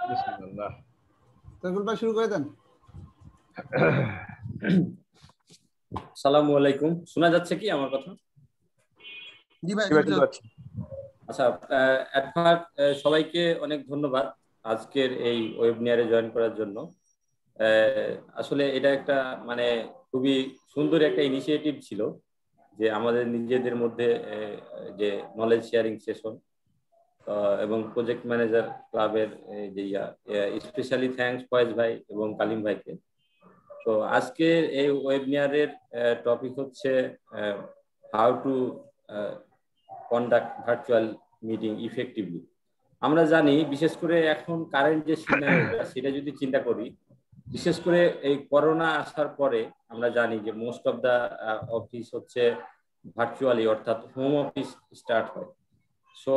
বিসমিল্লাহ। তরিকুল ভাই শুরু করে দেন। আসসালামু আলাইকুম, শোনা যাচ্ছে কি আমার কথা? জি ভাই, আচ্ছা, সবাইকে অনেক ধন্যবাদ আজকের এই ওয়েবিনারে জয়েন করার জন্য। আসলে এটা একটা মানে খুবই সুন্দর একটা ইনিশিয়েটিভ ছিল যে আমাদের নিজেদের মধ্যে যে নলেজ শেয়ারিং সেশন এবং প্রজেক্ট ম্যানেজার ক্লাবের যে স্পেশালি থ্যাঙ্কস ফয়েজ ভাই এবং কালিম ভাইকে। তো আজকে এই ওয়েবিনারের টপিক হচ্ছে how to conduct virtual meeting effectively. আমরা জানি বিশেষ করে এখন কারেন্ট যে সিনারিওটা সেটা যদি চিন্তা করি, বিশেষ করে এই করোনা আসার পরে আমরা জানি যে মোস্ট অফ দা অফিস হচ্ছে ভার্চুয়ালি, অর্থাৎ হোম অফিস স্টার্ট হয়। সো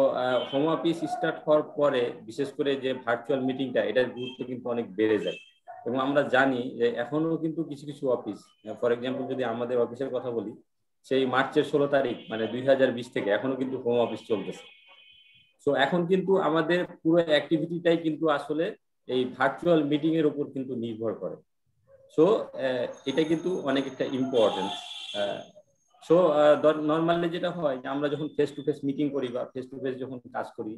হোম অফিস স্টার্ট হওয়ার পরে বিশেষ করে যে ভার্চুয়াল মিটিংটা, এটার গুরুত্ব কিন্তু অনেক বেড়ে যায়। এবং আমরা জানি যে এখনো কিন্তু কিছু কিছু অফিস, ফর এক্সাম্পল যদি আমাদের অফিসের কথা বলি, সেই মার্চের 16 তারিখ মানে 2020 থেকে এখনো কিন্তু হোম অফিস চলতেছে। সো এখন কিন্তু আমাদের পুরো অ্যাক্টিভিটিটাই কিন্তু আসলে এই ভার্চুয়াল মিটিং এর উপর কিন্তু নির্ভর করে। সো এটা কিন্তু অনেক একটা ইম্পর্টেন্ট। সো নর্মালি যেটা হয় যে আমরা যখন ফেস টু ফেস মিটিং করি বা ফেস টু ফেস যখন কাজ করি,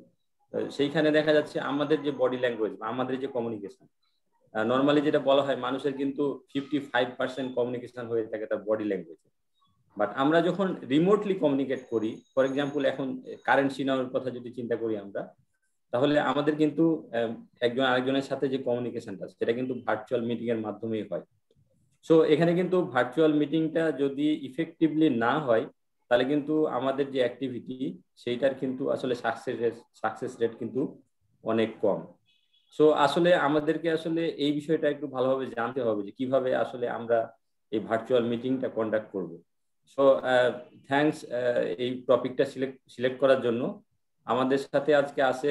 সেইখানে দেখা যাচ্ছে আমাদের যে বডি ল্যাঙ্গুয়েজ বা আমাদের যে কমিউনিকেশন, নর্মালি যেটা বলা হয় মানুষের কিন্তু 55% কমিউনিকেশন হয়ে থাকে তার বডি ল্যাঙ্গুয়েজ। বাট আমরা যখন রিমোটলি কমিউনিকেট করি, ফর এক্সাম্পল এখন কারেন্ট সিনারিওর কথা যদি চিন্তা করি আমরা, তাহলে আমাদের কিন্তু একজন আরেকজনের সাথে যে কমিউনিকেশনটা সেটা কিন্তু ভার্চুয়াল মিটিং এর মাধ্যমেই হয়। সো এখানে কিন্তু ভার্চুয়াল মিটিংটা যদি ইফেক্টিভলি না হয়, তাহলে কিন্তু আমাদের যে অ্যাক্টিভিটি সেইটার কিন্তু আসলে সাকসেস রেট কিন্তু অনেক কম। সো আসলে আমাদেরকে আসলে এই বিষয়টা একটু ভালোভাবে জানতে হবে যে কিভাবে আসলে আমরা এই ভার্চুয়াল মিটিংটা কন্ডাক্ট করব। সো থ্যাঙ্কস এই টপিকটা সিলেক্ট করার জন্য। আমাদের সাথে আজকে আছে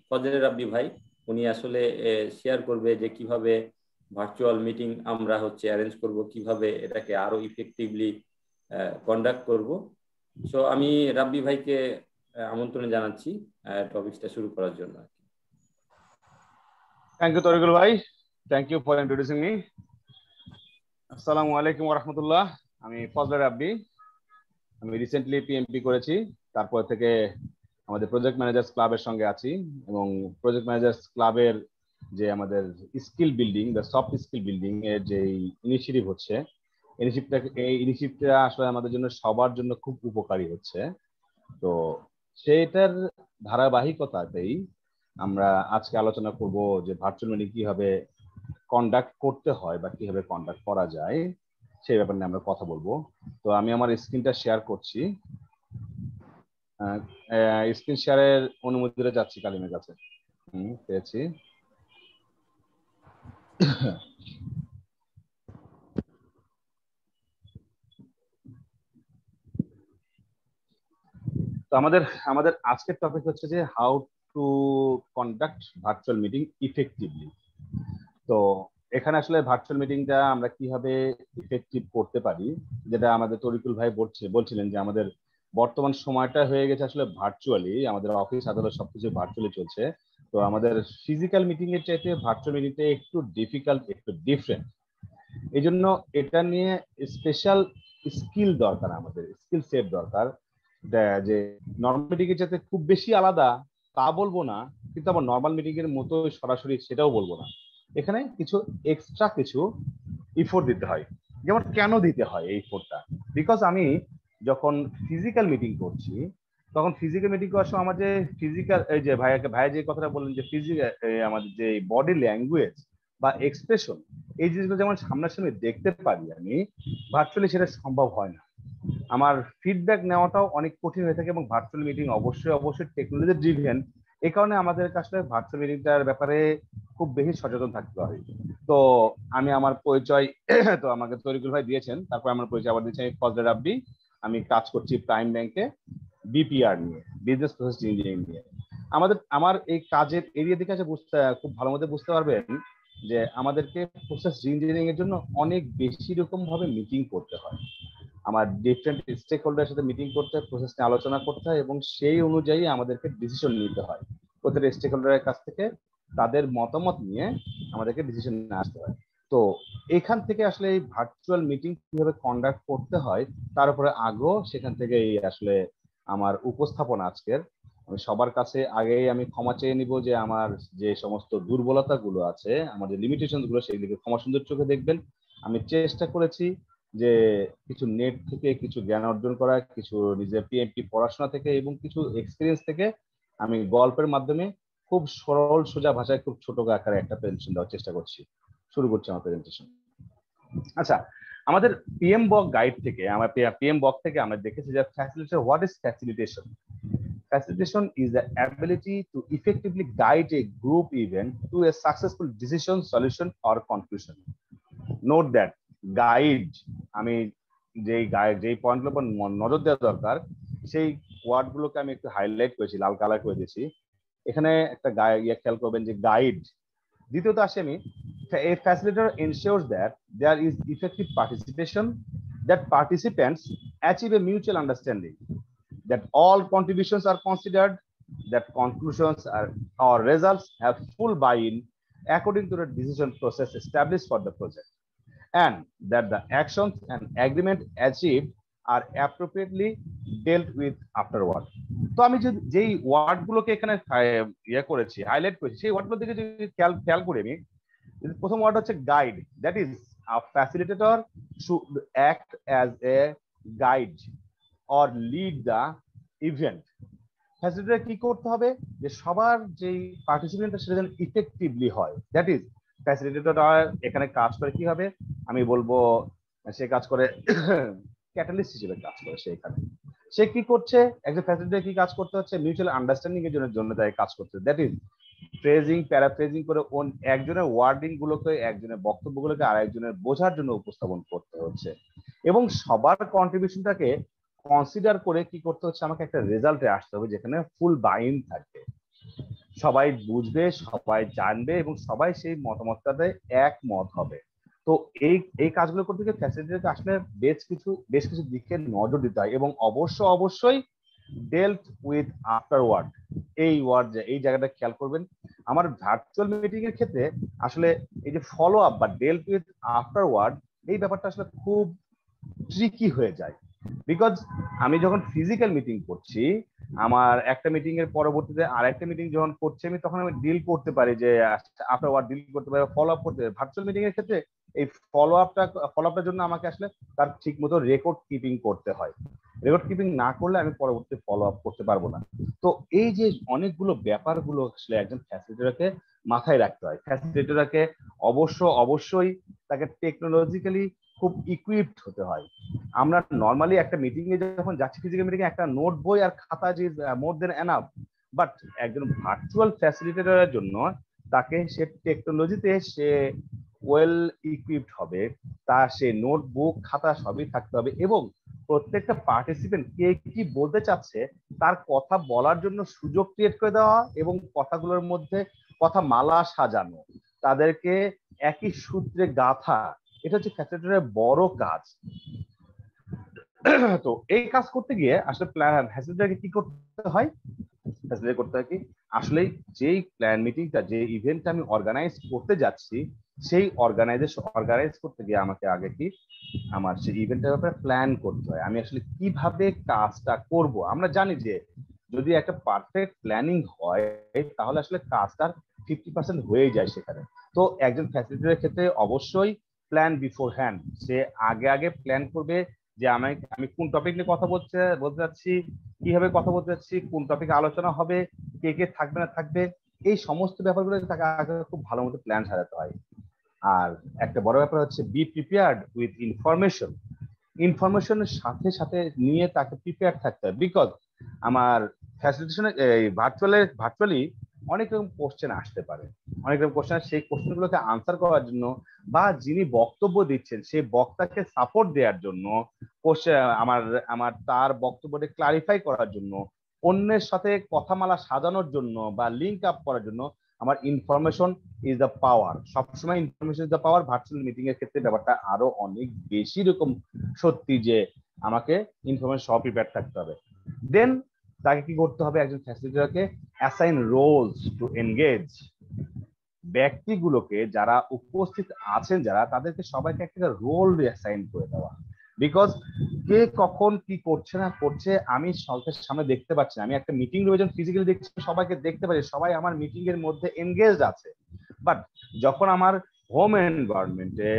ফজলে রাব্বি ভাই। উনি আসলে শেয়ার করবে যে কিভাবে ভার্চুয়াল মিটিং আমরা হচ্ছে অ্যারেঞ্জ করব, কিভাবে এটাকে আরো ইফেক্টিভলি কন্ডাক্ট করব। সো আমি রাব্বি ভাইকে আমন্ত্রণ জানাচ্ছি টপিকটা শুরু করার জন্য। থ্যাংক ইউ তরিকুল ভাই, thank you for introducing me. আসসালামু আলাইকুম ওয়া রাহমাতুল্লাহ। আমি ফজলে রাব্বি। আমি রিসেন্টলি পিএমপি করেছি, তারপর থেকে আমাদের প্রজেক্ট ম্যানেজার্স ক্লাবের সঙ্গে আছি এবং প্রজেক্ট ম্যানেজার্স ক্লাবের যে আমাদের স্কিল বিল্ডিং বা সফট স্কিল বিল্ডিং এর যে ইনিশিয়েটিভ হচ্ছে, এই ইনিশিয়েটিভটা আসলে আমাদের জন্য সবার জন্য খুব উপকারী হচ্ছে। তো সেইটার ধারাবাহিকতাতেই আমরা আজকে আলোচনা করব যে ভার্চুয়াল মিটিং কিভাবে কন্ডাক্ট করতে হয় বা কিভাবে কন্ডাক্ট করা যায় সেই ব্যাপারে নিয়ে আমরা কথা বলবো। তো আমি আমার স্ক্রিনটা শেয়ার করছি। স্ক্রিন শেয়ারের অনুমতিটা যাচ্ছি কালিমের কাছে। পেয়েছি। তো আমাদের আজকের টপিক হচ্ছে যে how to conduct virtual meeting effectively. তো এখানে আসলে ভার্চুয়াল মিটিংটা আমরা কিভাবে ইফেক্টিভ করতে পারি, যেটা আমাদের তরিকুল ভাই বলছিলেন যে আমাদের বর্তমান সময়টা হয়ে গেছে আসলে ভার্চুয়ালি, আমাদের অফিস আদালত সবকিছু ভার্চুয়ালি চলছে। তো আমাদের ফিজিক্যাল মিটিং এর চাইতে ভার্চুয়াল মিটিংটা একটু ডিফিকাল্ট, একটু ডিফারেন্ট। এই জন্য এটা নিয়ে স্পেশাল স্কিল দরকার, আমাদের স্কিল সেট দরকার। যে নর্মাল মিটিং এর চাইতে খুব বেশি আলাদা তা বলবো না, কিন্তু আবার নর্মাল মিটিং এর মতো সরাসরি সেটাও বলবো না। এখানে কিছু এক্সট্রা কিছু ইফোর্ট দিতে হয়। যেমন কেন দিতে হয় এই ইফোর্টটা? বিকজ আমি যখন ফিজিক্যাল মিটিং করছি, তখন ফিজিক্যাল মিটিং করার সময় আমার যে ফিজিক্যাল, এই যে ভাইয়া যে কথাটা বললেন যে ফিজিক্যাল আমাদের যে বডি ল্যাঙ্গুয়েজ বা এক্সপ্রেশন, এই জিনিসগুলো যেমন সামনাসামনি দেখতে পারি আমি, ভার্চুয়ালি সেটা সম্ভব হয় না। আমার ফিডব্যাক নেওয়াটাও অনেক কঠিন হয়ে থাকে এবং ভার্চুয়াল মিটিং অবশ্যই টেকনোলজি ড্রিভেন। এই কারণে আমাদের আসলে ভার্চুয়াল মিটিংটার ব্যাপারে খুব বেশি সচেতন থাকতে হয়। তো আমি আমার পরিচয় তো আমাকে তরিকুল ভাই দিয়েছেন, তারপর আমার পরিচয় আবার দিয়েছেন ফজলে রাব্বি। আমি কাজ করছি প্রাইম ব্যাংকে বিপিআর নিয়ে, বিজনেস প্রসেস ইঞ্জিনিয়ারিং নিয়ে। আমার এই কাজের এরিয়া দিকে আছে খুব ভালো মতো বুঝতে পারবেন যে আমাদেরকে প্রসেস ইঞ্জিনিয়ারিং এর জন্য অনেক বেশি রকম ভাবে মিটিং করতে হয়। আমার ডিফারেন্ট স্টেক হোল্ডারের সাথে মিটিং করতে হয়, প্রসেস নিয়ে আলোচনা করতে হয় এবং সেই অনুযায়ী আমাদেরকে ডিসিশন নিতে হয়। প্রত্যেকটা স্টেক হোল্ডারের কাছ থেকে তাদের মতামত নিয়ে আমাদেরকে ডিসিশন আসতে হয়। তো এখান থেকে আসলে এই ভার্চুয়াল মিটিং কিভাবে কন্ডাক্ট করতে হয় তার উপরে আগ্রহ, সেখান থেকে আসলে আমার উপস্থাপনা আজকের। আমি সবার কাছে আগেই আমি ক্ষমা চেয়ে নিব যে আমার যে সমস্ত দুর্বলতা গুলো আছে, আমার যে লিমিটেশন গুলো, সেগুলিকে ক্ষমা সুন্দর চোখে দেখবেন। আমি চেষ্টা করেছি যে কিছু নেট থেকে কিছু জ্ঞান অর্জন করা, কিছু নিজের পিএমপি পড়াশোনা থেকে এবং কিছু এক্সপিরিয়েন্স থেকে আমি গল্পের মাধ্যমে খুব সরল সোজা ভাষায় খুব ছোট আকারে একটা প্রেজেন্টেশন দেওয়ার চেষ্টা করছি। শুরু করছি আমার প্রেজেন্টেশন। আচ্ছা, আমাদের পিএম বক গাইড থেকে, আমার পিএম বক থেকে আমরা দেখেছি যে facilitation, what is facilitation? Facilitation is the ability to effectively guide a group event to a successful decision, solution or conclusion. Note that guide, আমি যেই পয়েন্টগুলোর উপর নজর দেওয়া দরকার সেই ওয়ার্ড গুলোকে আমি একটু হাইলাইট করেছি, লাল কালার করে দিয়েছি। এখানে একটা খেয়াল করবেন যে গাইড। দ্বিতীয়ত আসি আমি, a facilitator ensures that there is effective participation, that participants achieve a mutual understanding, that all contributions are considered, that conclusions or results have full buy-in according to the decision process established for the project, and that the actions and agreement achieved are appropriately dealt with afterward. তো আমি যেই word গুলোকে এখানে করেছি, highlight করেছি, সেই word গুলো থেকে যদি খেয়াল করে আমি, প্রথম ওয়ার্ড হচ্ছে guide. That is a facilitator should act as a guide or lead the event. Facilitator কি করতে হবে যে সবার যেই পার্টিসিপেন্ট সেটা যেন ইফেক্টিভলি হয়। দ্যাট ইজ ফ্যাসিলিটেটর এখানে কাজ করে কি হবে, আমি বলবো সে কাজ করে ক্যাটালিস্ট হিসেবে কাজ করে। সে কি করছে, একজন ফ্যাসিলিটেটর কি কাজ করতে হচ্ছে, মিউচুয়াল আন্ডারস্ট্যান্ডিং এর জন্য তাই কাজ করতে। দ্যাট ইজ ফ্রেজিং, প্যারাফ্রেজিং করে একজনের ওয়ার্ডিং গুলোকে, একজনের বক্তব্যগুলোকে আরেকজনের বোঝার জন্য উপস্থাপন করতে হচ্ছে, এবং সবার কন্ট্রিবিউশনটাকে কনসিডার করে কি করতে হচ্ছে, আমাকে একটা রেজাল্টে আসতে হবে যেখানে ফুল বাইন থাকবে, সবাই বুঝবে, সবাই জানবে এবং সবাই সেই মতামতটাতে একমত হবে। তো এই কাজগুলো করতে গিয়ে ফ্যাসিলিটেটরকে আসলে বেশ কিছু দিকে নজর দিতে হয়, এবং অবশ্যই ডেল্ট উইথ আফটারওয়ার্ড, এই জায়গাটা খেয়াল করবেন। আমার ভার্চুয়াল মিটিং এর ক্ষেত্রে আসলে এই যে ফলো আপ বা ডেল্ট উইথ আফটারওয়ার্ড, এই ব্যাপারটা আসলে খুব ট্রিকি হয়ে যায়। বিকজ আমি যখন ফিজিক্যাল মিটিং করছি, আমার একটা মিটিং এর পরবর্তীতে আরেকটা মিটিং যখন করছি, আমি তখন আমি ডিল করতে পারি যে আফটারওয়ার্ড ডিল করতে পারি, ফলো আপ করতে পারি। ভার্চুয়াল মিটিং এর ক্ষেত্রে এই ফলো আপটার জন্য আমাকে আসলে তার ঠিক মতো রেকর্ড কিপিং করতে হয়। রেকর্ড কিপিং না করলে আমি পরবর্তী ফলো আপ করতে পারবো না। তো এই যে অনেকগুলো ব্যাপারগুলো আসলে একজন ফ্যাসিলিটেটরকে মাথায় রাখতে হয়। ফ্যাসিলিটেটরকে অবশ্যই তাকে টেকনোলজিক্যালি খুব ইকুইপড হতে হয়। আমরা নর্মালি একটা মিটিং এ যখন যাচ্ছি, ফিজিক্যাল মিটিং এ একটা নোট বই আর খাতা যে মোর দেন এনাফ, বাট একজন ভার্চুয়াল ফ্যাসিলিটেটরের জন্য তাকে সে টেকনোলজিতে সে ওয়েল ইকুইপড হবে, সে নোটবুক খাতা সবই থাকতে হবে, এবং প্রত্যেকটা পার্টিসিপেন্ট কে কি বলতে চাচ্ছে তার কথা বলার জন্য সুযোগ ক্রিয়েট করে দেওয়া, এবং কথাগুলোর মধ্যে কথা মালা সাজানো, তাদেরকে একই সূত্রে গাঁথা, এটা হচ্ছে ফ্যাসিলিটেটরের বড় কাজ। তো এই কাজ করতে গিয়ে আসলে ফ্যাসিলিটেটরকে কি করতে হয়, ফ্যাসিলিটেট করতে হয় কি, আসলে যেই প্ল্যান মিটিংটা, যে ইভেন্টটা আমি অর্গানাইজ করতে যাচ্ছি, সেই অর্গানাইজ করতে গিয়ে আমাকে আগে কি আমার সেই ইভেন্টের ব্যাপারে প্ল্যান করতে হয়। আমি আসলে কিভাবে কাজটা করব। আমরা জানি যে যদি একটা পারফেক্ট প্ল্যানিং হয় তাহলে আসলে কাজটার 50% হয়ে যায় সেখানে। তো একজন ফ্যাসিলিটেটরের ক্ষেত্রে অবশ্যই প্ল্যান বিফোর হ্যান্ড, সে আগে প্ল্যান করবে যে আমি কোন টপিক নিয়ে কথা বলতে যাচ্ছি, কিভাবে কথা বলতে যাচ্ছি, কোন টপিকে আলোচনা হবে, কে থাকবে না থাকবে, এই সমস্ত ব্যাপারগুলো তাকে আগে খুব ভালো মতো প্ল্যান সাজাতে হয়। আর একটা বড় ব্যাপার হচ্ছে বি প্রিপেয়ার্ড উইথ ইনফরমেশনের সাথে নিয়ে তাকে প্রিপেয়ার থাকতে হয়। বিকজ আমার ফ্যাসিলিটেশনে ভার্চুয়ালি অনেক রকম কোশ্চেন আসতে পারে, সেই কোশ্চেন গুলোকে আনসার করার জন্য বা যিনি বক্তব্য দিচ্ছেন সেই বক্তাকে সাপোর্ট দেওয়ার জন্য, আমার তার বক্তব্যটা ক্লারিফাই করার জন্য, অন্যের সাথে কথামালা সাজানোর জন্য বা লিঙ্ক আপ করার জন্য আমার ইনফরমেশন ইজ দ্য পাওয়ার। সবসময় information is the power. Virtual meeting এর ক্ষেত্রে ব্যাপারটা আরো অনেক বেশি রকম সত্যি যে আমাকে ইনফরমেশন সব প্রিপেয়ার থাকতে হবে। দেন তাকে কি করতে হবে, একজন ফ্যাসিলিটেটরকে অ্যাসাইন রোলস টু এনগেজ ব্যক্তিগুলোকে, যারা উপস্থিত আছেন যারা, তাদেরকে সবাইকে একটা রোল অ্যাসাইন করে দেওয়া। বিকজ কে কখন কি করছে না করছে আমি সবার সামনে দেখতে পাচ্ছি না। আমি একটা মিটিং রুমে যখন ফিজিক্যালি দেখছি সবাইকে দেখতে পাচ্ছি, সবাই আমার মিটিং এর মধ্যে এনগেজড আছে। বাট যখন আমার হোম এনভায়রনমেন্টে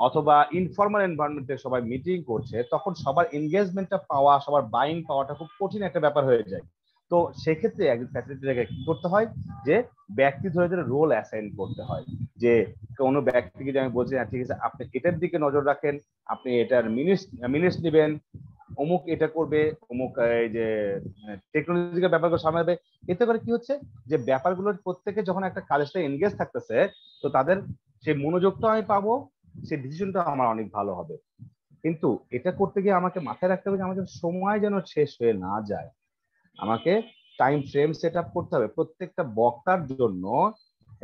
অথবা ইনফর্মাল এনভায়রনমেন্টে সবাই মিটিং করছে, তখন সবার এনগেজমেন্টটা পাওয়া, সবার বাইং পাওয়াটা খুব কঠিন একটা ব্যাপার হয়ে যায়। তো সেক্ষেত্রে একজন ফ্যাসিলিটেটরকে কি করতে হয়, যে ব্যক্তি ধরে ধরে রোল অ্যাসাইন করতে হয়। যে কোনো ব্যক্তিকে যে আমি বলছি, ঠিক আছে আপনি এটার দিকে নজর রাখেন, আপনি এটার মিনিটস নেবেন, অমুক এটা করবে, অমুক এই যে টেকনোলজিক্যাল ব্যাপারগুলো সামলাবে। এতে করে কি হচ্ছে, যে ব্যাপারগুলোর প্রত্যেকে যখন একটা কাজের সাথে এনগেজ থাকতেছে, তো তাদের সেই মনোযোগটা আমি পাবো, সেই ডিসিশনটা আমার অনেক ভালো হবে। কিন্তু এটা করতে গিয়ে আমাকে মাথায় রাখতে হবে যে আমাদের সময় যেন শেষ হয়ে না যায়। আমাকে টাইম ফ্রেম সেট আপ করতে হবে প্রত্যেকটা বক্তার জন্য,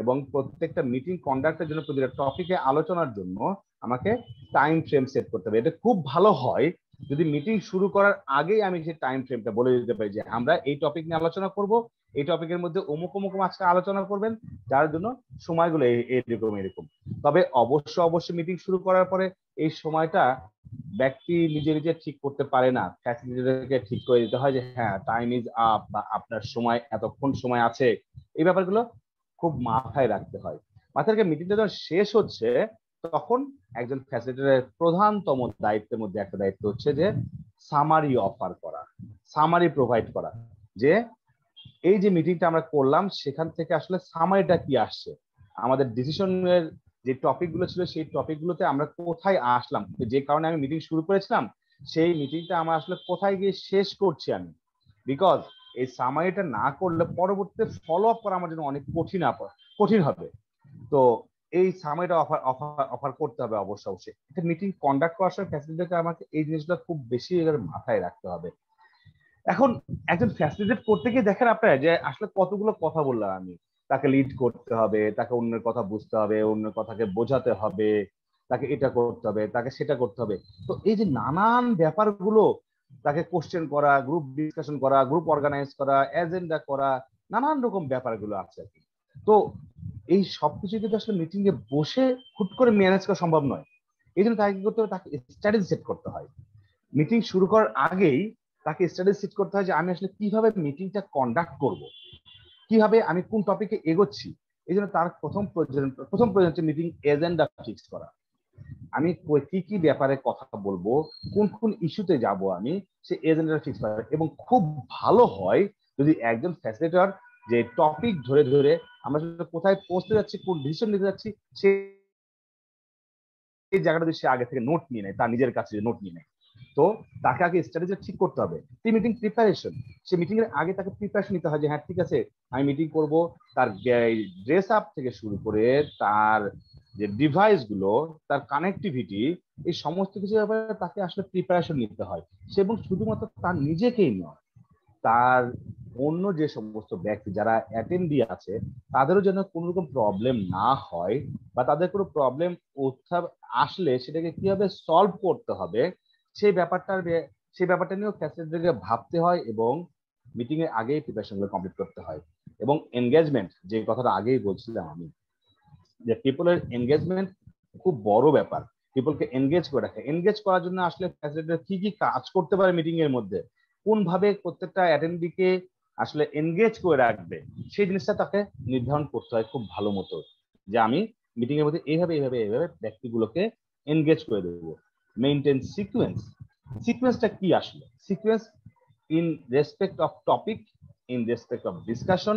এবং প্রত্যেকটা মিটিং কন্ডাক্টের জন্য, প্রতিটা টপিকে আলোচনার জন্য আমাকে টাইম ফ্রেম সেট করতে হবে। এটা খুব ভালো হয় যদি মিটিং শুরু করার আগেই আমি সেই টাইম ফ্রেমটা বলে দিতে পারি যে আমরা এই টপিক নিয়ে আলোচনা করব, এই টপিকের মধ্যে অমুক অমুক আজকে আলোচনা করবেন, যার জন্য সময়গুলো এরকম এরকম। তবে অবশ্যই মিটিং শুরু করার পরে এই সময়টা ব্যক্তি নিজে নিজে ঠিক করতে পারে না, ফ্যাসিলিটেটরকে ঠিক করে দিতে হয় যে হ্যাঁ টাইম ইজ আপ, বা আপনার সময় এতক্ষণ সময় আছে। এই ব্যাপারগুলো খুব মাথায় রাখতে হয়। মাথায় রেখে মিটিংটা যখন শেষ হচ্ছে, তখন একজন ফ্যাসিলিটেটরের প্রধানতম দায়িত্বের মধ্যে একটা দায়িত্ব হচ্ছে যে সামারি অফার করা, সামারি প্রোভাইড করা, যে এই যে মিটিংটা আমরা করলাম সেখান থেকে আসলে সামারিটা কি আসছে, আমাদের ডিসিশনের যে টপিক গুলো ছিল সেই টপিক গুলোতে আমরা কোথায় আসলাম, যে কারণে আমি মিটিং শুরু করেছিলাম সেই মিটিংটা আমরা আসলে কোথায় গিয়ে শেষ করছি আমি। বিকজ এই সামারিটা না করলে পরবর্তীতে ফলো আপ করা আমার জন্য অনেক কঠিন হবে। তো এই সামারিটা অফার করতে হবে অবশ্যই। একটা মিটিং কন্ডাক্ট করার সময় ফ্যাসিলিটিকে আমাকে এই জিনিসগুলো খুব বেশি মাথায় রাখতে হবে। এখন একজন ফ্যাসিলিটেট করতে গিয়ে দেখেন আপনারা যে আসলে কতগুলো কথা বললাম আমি, তাকে লিড করতে হবে, তাকে অন্যের কথা বুঝতে হবে, অন্যের কথাকে বোঝাতে হবে, তাকে এটা করতে হবে, তাকে সেটা করতে হবে। তো এই যে নানান ব্যাপারগুলো, তাকে কোশ্চেন করা, গ্রুপ ডিসকাশন করা, গ্রুপ অর্গানাইজ করা, এজেন্ডা করা, নানান রকম ব্যাপারগুলো আছে আর কি। তো এই সবকিছু কিন্তু আসলে মিটিং এ বসে হুট করে ম্যানেজ করা সম্ভব নয়। এই জন্য তাকে কি করতে হবে, তাকে স্ট্র্যাটেজি সেট করতে হয়। মিটিং শুরু করার আগেই তাকে স্ট্র্যাটেজি সেট করতে হয় যে আমি আসলে কিভাবে মিটিংটা কন্ডাক্ট করব, কিভাবে আমি কোন টপিকে এগোচ্ছি। এই জন্য তার প্রথম প্রয়োজন হচ্ছে মিটিং এজেন্ডা ফিক্স করা। আমি কি কি ব্যাপারে কথা বলবো, কোন কোন ইস্যুতে যাব, আমি সেই এজেন্ডা ফিক্স করা। এবং খুব ভালো হয় যদি একজন ফ্যাসিলিটেটর যে টপিক ধরে ধরে আমরা কোথায় পৌঁছতে যাচ্ছি, কোন ডিসিশন নিতে যাচ্ছি, সেই জায়গাটা যদি সে আগে থেকে নোট নিয়ে নেয়, তার নিজের কাছে নোট নিয়ে নেয়, তো তাকে আগে স্ট্র্যাটেজি ঠিক করতে হবে। প্রি মিটিং প্রিপারেশন, সে মিটিং এর আগে তাকে প্রিপারেশন নিতে হয় যে হ্যাঁ ঠিক আছে আমি মিটিং করব, তার ড্রেস আপ থেকে শুরু করে তার যে ডিভাইস গুলো, তার কানেক্টিভিটি, এই সমস্ত কিছু ব্যাপারে তাকে আসলে প্রিপারেশন নিতে হয়। সে এবং শুধুমাত্র তার নিজেকেই নয়, তার অন্য যে সমস্ত ব্যক্তি যারা অ্যাটেন্ডি আছে তাদেরও যেন কোনো রকম প্রবলেম না হয়, বা তাদের কোনো প্রবলেম আসলে সেটাকে কিভাবে সলভ করতে হবে সেই ব্যাপারটা নিয়েও ফ্যাসিলিটিকে ভাবতে হয়, এবং মিটিং এর আগেই প্রিপারেশন গুলো কমপ্লিট করতে হয়। এবং এনগেজমেন্ট, যে কথাটা আগেই বলছিলাম আমি, যে পিপলের এনগেজমেন্ট খুব বড় ব্যাপার। পিপলকে এনগেজ করে রাখে, এনগেজ করার জন্য আসলে ফ্যাসিলিটির কি কি কাজ করতে পারে মিটিং এর মধ্যে, কোন ভাবে প্রত্যেকটা অ্যাটেন্ডিকে আসলে এনগেজ করে রাখবে, সেই জিনিসটা তাকে নির্ধারণ করতে হয় খুব ভালো মতো, যে আমি মিটিং এর মধ্যে এইভাবে ব্যক্তিগুলোকে এনগেজ করে দেবো। মেইনটেইন সিকোয়েন্স, সিকোয়েন্সটা কি আসলে, sequence in respect of topic, in respect of discussion,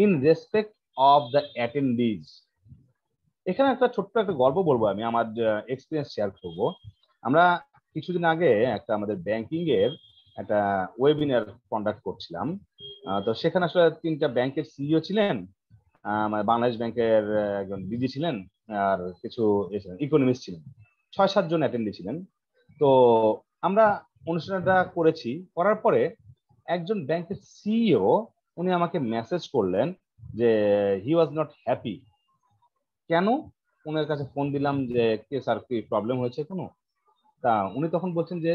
in respect of the অ্যাটেন্ডিজ। এখানে একটা ছোট্ট একটা গল্প বলবো, আমি আমার এক্সপিরিয়েন্স শেয়ার করব। আমরা কিছুদিন আগে একটা আমাদের ব্যাংকিং এর একটা ওয়েবিনার কন্ডাক্ট করছিলাম। তো সেখানে আসলে 3টা ব্যাংকের সিইও ছিলেন, মানে বাংলাদেশ ব্যাংকের একজন ডিজি ছিলেন, আর কিছু ইকোনমিস্ট ছিলেন, 6-7 জন অ্যাটেন্ডি ছিলেন। তো আমরা অনুষ্ঠানটা করার পরে একজন ব্যাংকের সিইও উনি আমাকে মেসেজ করলেন যে হি ওয়াজ নট হ্যাপি। কেন? ওনার কাছে ফোন দিলাম যে কে স্যার, কি প্রবলেম হয়েছে কোনো? তা উনি তখন বলছেন যে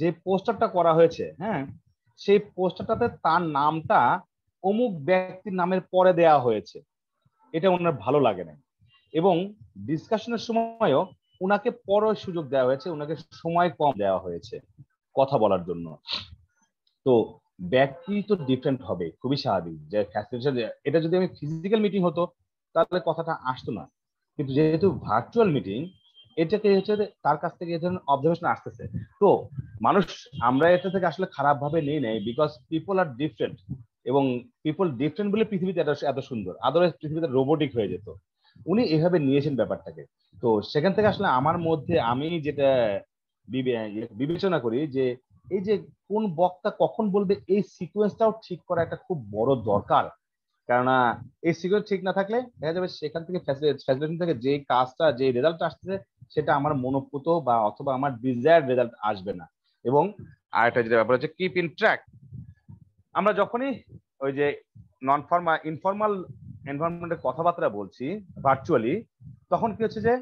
যে পোস্টারটা করা হয়েছে, হ্যাঁ সেই পোস্টারটাতে তার নামটা অমুক ব্যক্তির নামের পরে দেয়া হয়েছে, এটা ওনার ভালো লাগে না। এবং ডিসকাশনের সময়ও উনাকে পরে সুযোগ দেওয়া হয়েছে, উনাকে সময় কম দেওয়া হয়েছে কথা বলার জন্য। তো ব্যক্তি তো ডিফারেন্ট হবে, খুবই স্বাভাবিক। যে ফ্যাসিলিটেশন, এটা যদি আমি ফিজিক্যাল মিটিং হতো তাহলে কথাটা আসতো না, কিন্তু যেহেতু ভার্চুয়াল মিটিং, এটাকে হচ্ছে তার কাছ থেকে এই ধরনের অবজারভেশন আসতেছে। তো মানুষ, আমরা এটা থেকে আসলে খারাপ ভাবে নেই নাই, বিকজ পিপল আর ডিফারেন্ট, এবং পিপল ডিফারেন্ট বলে পৃথিবীতে এত সুন্দর, আদারওয়াইজ পৃথিবীতে রোবোটিক হয়ে যেত। উনি এভাবে নিয়েছেন ব্যাপারটাকে। তো সেখান থেকে আসলে আমার মধ্যে আমি যেটা বিবেচনা করি যে এই যে কোন বক্তা কখন বলবে, এই সিকোয়েন্সটাও ঠিক করা একটা খুব বড় দরকার। কেননা এই সিকোয়েন্স ঠিক না থাকলে দেখা যাবে সেখান থেকে ফ্যাসিলিটেশন থেকে যে কাজটা, যে রেজাল্ট আসছে, সেটা আমার মনোপুত বা অথবা আমার ডিজায়ার্ড রেজাল্ট আসবে না। এবং আরেকটা যেটা ব্যাপার হচ্ছে কিপ ইন ট্র্যাক। আমরা যখনই ওই যে নন ফর্মাল ইনফর্মাল এনভায়রনমেন্টে কথাবার্তা বলছি ভার্চুয়ালি, তখন কি হচ্ছে যে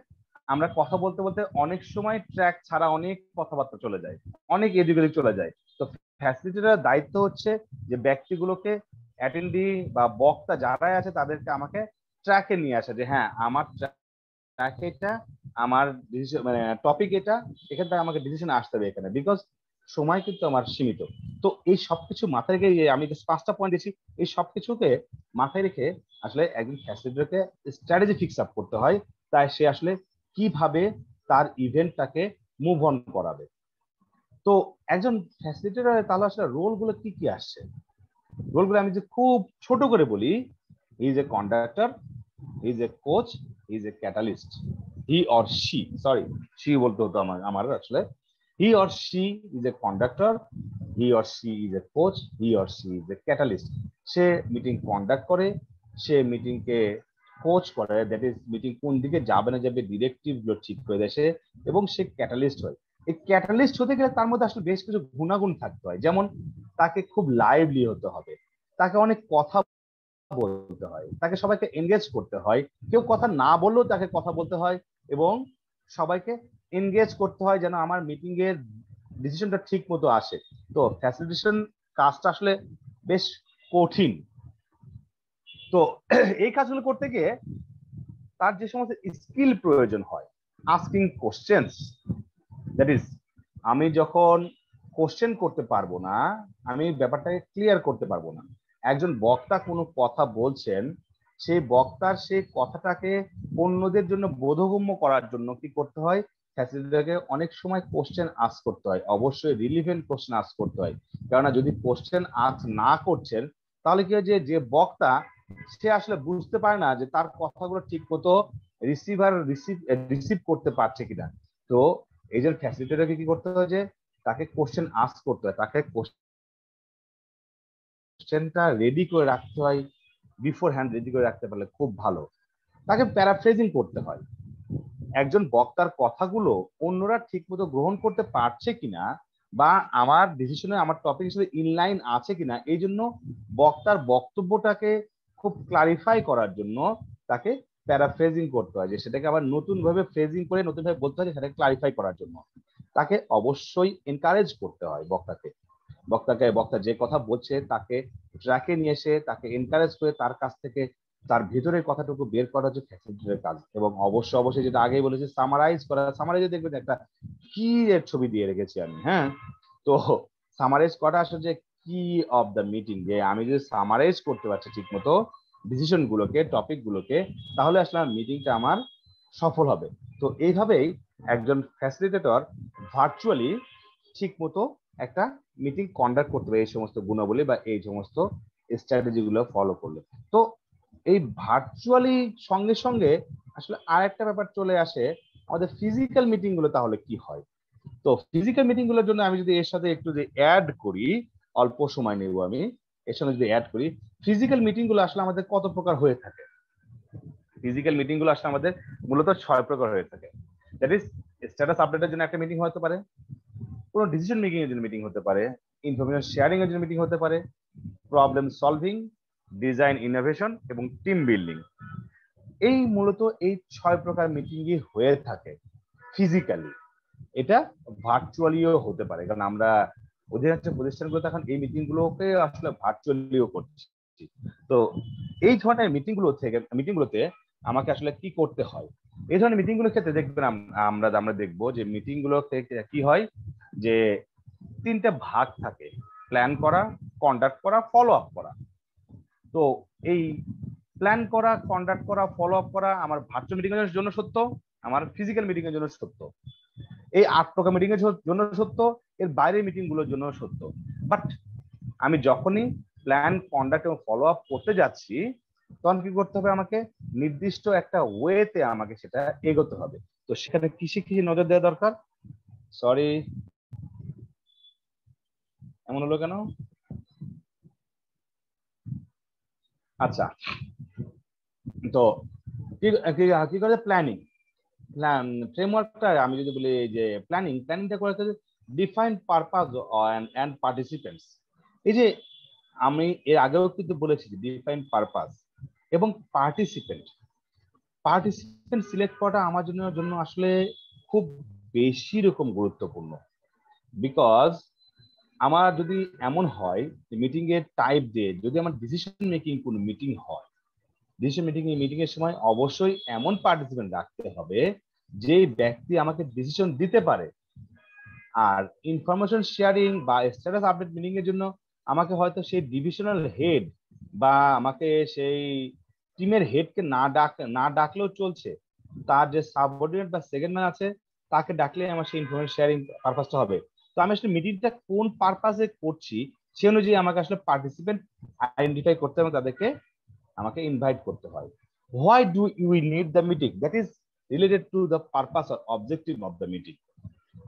আমরা কথা বলতে বলতে অনেক সময় ট্র্যাক ছাড়া অনেক কথাবার্তা চলে যায়, অনেক এদিক ওদিক চলে যায়। তো ফ্যাসিলিটেটরের দায়িত্ব হচ্ছে যে ব্যক্তিগুলোকে, অ্যাটেন্ডি বা বক্তা যারাই আছে তাদেরকে আমাকে ট্র্যাকে নিয়ে আসা, যে হ্যাঁ আমার ট্র্যাক এটা, আমার ডিসিশন মানে টপিক এটা, এখান থেকে আমাকে ডিসিশন আসতে হবে এখানে, বিকজ সময় কিন্তু আমার সীমিত। তো এই সবকিছু মাথায় রেখে, আমি জাস্ট 5টা পয়েন্ট দিচ্ছি, এই সবকিছুকে মাথায় রেখে আসলে একজন ফ্যাসিলিটেটরকে স্ট্র্যাটেজি ফিক্স আপ করতে হয়। তাই সে আসলে কিভাবে তার ইভেন্টটাকে মুভ অন করাবে। তো একজন ফ্যাসিলিটেটর তাহলে আসলে রোলগুলো কি কি আসছে, রোলগুলো আমি যে খুব ছোট করে বলি, he is a conductor, he is a coach, he is a catalyst. He or she, sorry she বলতে হতো আমার আসলে। He or she is a conductor, he or she is a coach, he or she is a catalyst. Say meeting conduct করে, সে মিটিংকে coach করে, that is meeting কোন দিকে যাবে না যাবে ডিরেক্টিভ গুলো ঠিক করে দেয় সে, এবং সে ক্যাটালিস্ট হয়। এই ক্যাটালিস্ট হতে গেলে তার মধ্যে আসলে বেশ কিছু গুণাগুণ থাকতে হয়। যেমন তাকে খুব লাইভলি হতে হবে, তাকে অনেক কথা বলতে হয়, তাকে সবাইকে এনগেজ করতে হয়, কেউ কথা না বললেও তাকে কথা বলতে হয়, এবং সবাইকে এনগেজ করতে হয় যেন আমার মিটিং এর ডিসিশনটা ঠিক মতো আসে। তো ফ্যাসিলিটেশন কাজটা আসলে বেশ কঠিন। তো এই কাজগুলো করতে গিয়ে তার যে সমস্ত স্কিল প্রয়োজন হয়, আস্কিং কোশ্চেন্স, দ্যাট ইজ আমি যখন কোশ্চেন করতে পারবো না, আমি ব্যাপারটাকে ক্লিয়ার করতে পারবো না। একজন বক্তা কোনো কথা বলছেন, সেই বক্তার সেই কথাটাকে অন্যদের জন্য বোধগম্য করার জন্য কি করতে হয়, ফ্যাসিলিটিকে অনেক সময় কোশ্চেন আস্ক করতে হয়, অবশ্যই রিলিভেন্ট কোশ্চেন আস্ক করতে হয়। কেননা যদি কোশ্চেন আস্ক না করছেন, তাহলে কি হয় যে বক্তা সে আসলে বুঝতে পারে না যে তার কথাগুলো ঠিক মতো রিসিভ করতে পারছে কিনা। তো এই যে ফ্যাসিলিটেটরকে কি করতে হয়, যে তাকে কোশ্চেন আস্ক করতে হয়, তাকে কোশ্চেনটা রেডি করে রাখতে হয়, বিফোর হ্যান্ড রেডি করে রাখতে পারলে খুব ভালো। তাকে প্যারাফ্রেজিং করতে হয়, একজন বক্তার কথাগুলো অন্যরা ঠিক মতো গ্রহণ করতে পারছে কিনা, বা আমার ডিসিশনে আমার টপিক হিসেবে ইনলাইন আছে কিনা, এই জন্য বক্তার বক্তব্যটাকে খুব ক্লারিফাই করার জন্য তাকে প্যারাফ্রেজিং করতে হয়, যে সেটাকে আবার নতুন ভাবে ফ্রেজিং করে নতুন ভাবে বলতে হয়, সেটাকে ক্লারিফাই করার জন্য তাকে অবশ্যই এনকারেজ করতে হয়। বক্তা যে কথা বলছে তাকে ট্র্যাকে নিয়ে এসে তাকে এনকারেজ করে তার কাছ থেকে তার ভিতরের কথাটুকু বের করা হচ্ছে ফ্যাসিলিটেটরের কাজ। এবং অবশ্যই যেটা আগে বলেছি, সামারাইজ করা। সামারাইজে দেখবেন একটা কি এর ছবি দিয়ে রেখেছি আমি, হ্যাঁ। তো সামারাইজ করা আসলে যে কি অফ দ্য মিটিং, যে আমি যদি সামারাইজ করতে পারছি ঠিক মতো ডিসিশন গুলোকে, টপিক গুলোকে, তাহলে আসলে মিটিংটা আমার সফল হবে। তো এইভাবেই একজন ফ্যাসিলিটেটর ভার্চুয়ালি ঠিক মতো একটা মিটিং কন্ডাক্ট করতে হবে, এই সমস্ত গুণাবলী বা এই সমস্ত স্ট্র্যাটেজি গুলো ফলো করলে। তো এই ভার্চুয়ালি সঙ্গে সঙ্গে আসলে আর একটা ব্যাপার চলে আসে, আমাদের ফিজিক্যাল মিটিং গুলো তাহলে কি হয়। তো ফিজিক্যাল মিটিং গুলোর জন্য আমি যদি এর সাথে একটু যে অ্যাড করি, অল্প সময় নেব আমি, এর সঙ্গে যদি অ্যাড করি, ফিজিক্যাল মিটিং গুলো আসলে আমাদের কত প্রকার হয়ে থাকে। ফিজিক্যাল মিটিং গুলো আসলে আমাদের মূলত 6 প্রকার হয়ে থাকে। দ্যাট ইজ স্ট্যাটাস আপডেটের জন্য একটা মিটিং হতে পারে, কোনো ডিসিশন মেকিং এর জন্য মিটিং হতে পারে, ইনফরমেশন শেয়ারিং এর জন্য মিটিং হতে পারে, প্রবলেম সলভিং, ডিজাইন ইনোভেশন এবং টিম বিল্ডিং। এই মূলত এই 6 প্রকার মিটিংই হয়ে থাকে ফিজিক্যালি। এটা ভার্চুয়ালিও হতে পারে, কারণ আমরা অধিকাংশ প্রতিষ্ঠানগুলোতে এখন এই মিটিং গুলোকে আসলে ভার্চুয়ালিও করছি। তো এই ধরনের মিটিংগুলোতে আমাকে আসলে কি করতে হয়, এই ধরনের মিটিং গুলোর ক্ষেত্রে দেখবেন আমরা দেখবো যে মিটিং গুলো কি হয় যে 3টে ভাগ থাকে: প্ল্যান করা, কন্ডাক্ট করা, ফলো আপ করা। তো এই প্ল্যান করা, কন্ডাক্ট করা, ফলো আপ করা আমার ভার্চুয়াল মিটিং এর জন্য সত্য, আমার ফিজিক্যাল মিটিং এর জন্য সত্য, এই 8 প্রকার মিটিং এর জন্য সত্য, এর বাইরের মিটিং গুলোর জন্য সত্য। বাট আমি যখনই প্ল্যান, কন্ডাক্ট এবং ফলো আপ করতে যাচ্ছি তখন কি করতে হবে, আমাকে নির্দিষ্ট একটা ওয়েতে আমাকে সেটা এগোতে হবে। তো সেখানে কিসে কি নজর দেওয়া দরকার? সরি, এমন হলো কেন? আচ্ছা, তো কি করে প্ল্যানিং, ফ্রেমওয়ার্কটা আমি যদি বলি যে প্ল্যানিংটা করে ডিফাইন পারপাস এন্ড পার্টিসিপেন্টস। এই যে আমি এর আগেও কিন্তু বলেছি যে ডিফাইন পারপাস এবং পার্টিসিপেন্ট সিলেক্ট করাটা আমার জন্য আসলে খুব বেশি রকম গুরুত্বপূর্ণ। বিকজ আমার যদি এমন হয় মিটিং এর টাইপ দিয়ে যদি আমার ডিসিশন মেকিং কোনো মিটিং হয়, ডিসিশন মিটিং এর সময় অবশ্যই এমন পার্টিসিপেন্ট রাখতে হবে যে ব্যক্তি আমাকে ডিসিশন দিতে পারে। আর ইনফরমেশন শেয়ারিং বা স্ট্যাটাস আপডেট মিটিং এর জন্য আমাকে হয়তো সেই ডিভিশনাল হেড বা আমাকে সেই টিমের হেডকে না ডাকলেও চলছে, তার যে সাবঅর্ডিনেট বা সেকেন্ড ম্যান আছে তাকে ডাকলে আমার সেই ইনফরমেশন শেয়ারিং পারপাসটা হবে। তো আমি আসলে মিটিংটা কোন পারপাসে করছি সে অনুযায়ী আমাকে আসলে পার্টিসিপেন্ট আইডেন্টিফাই করতে হবে, তাদেরকে আমাকে ইনভাইট করতে হয়। Why do we need the meeting? That is related to the purpose or objective of the meeting.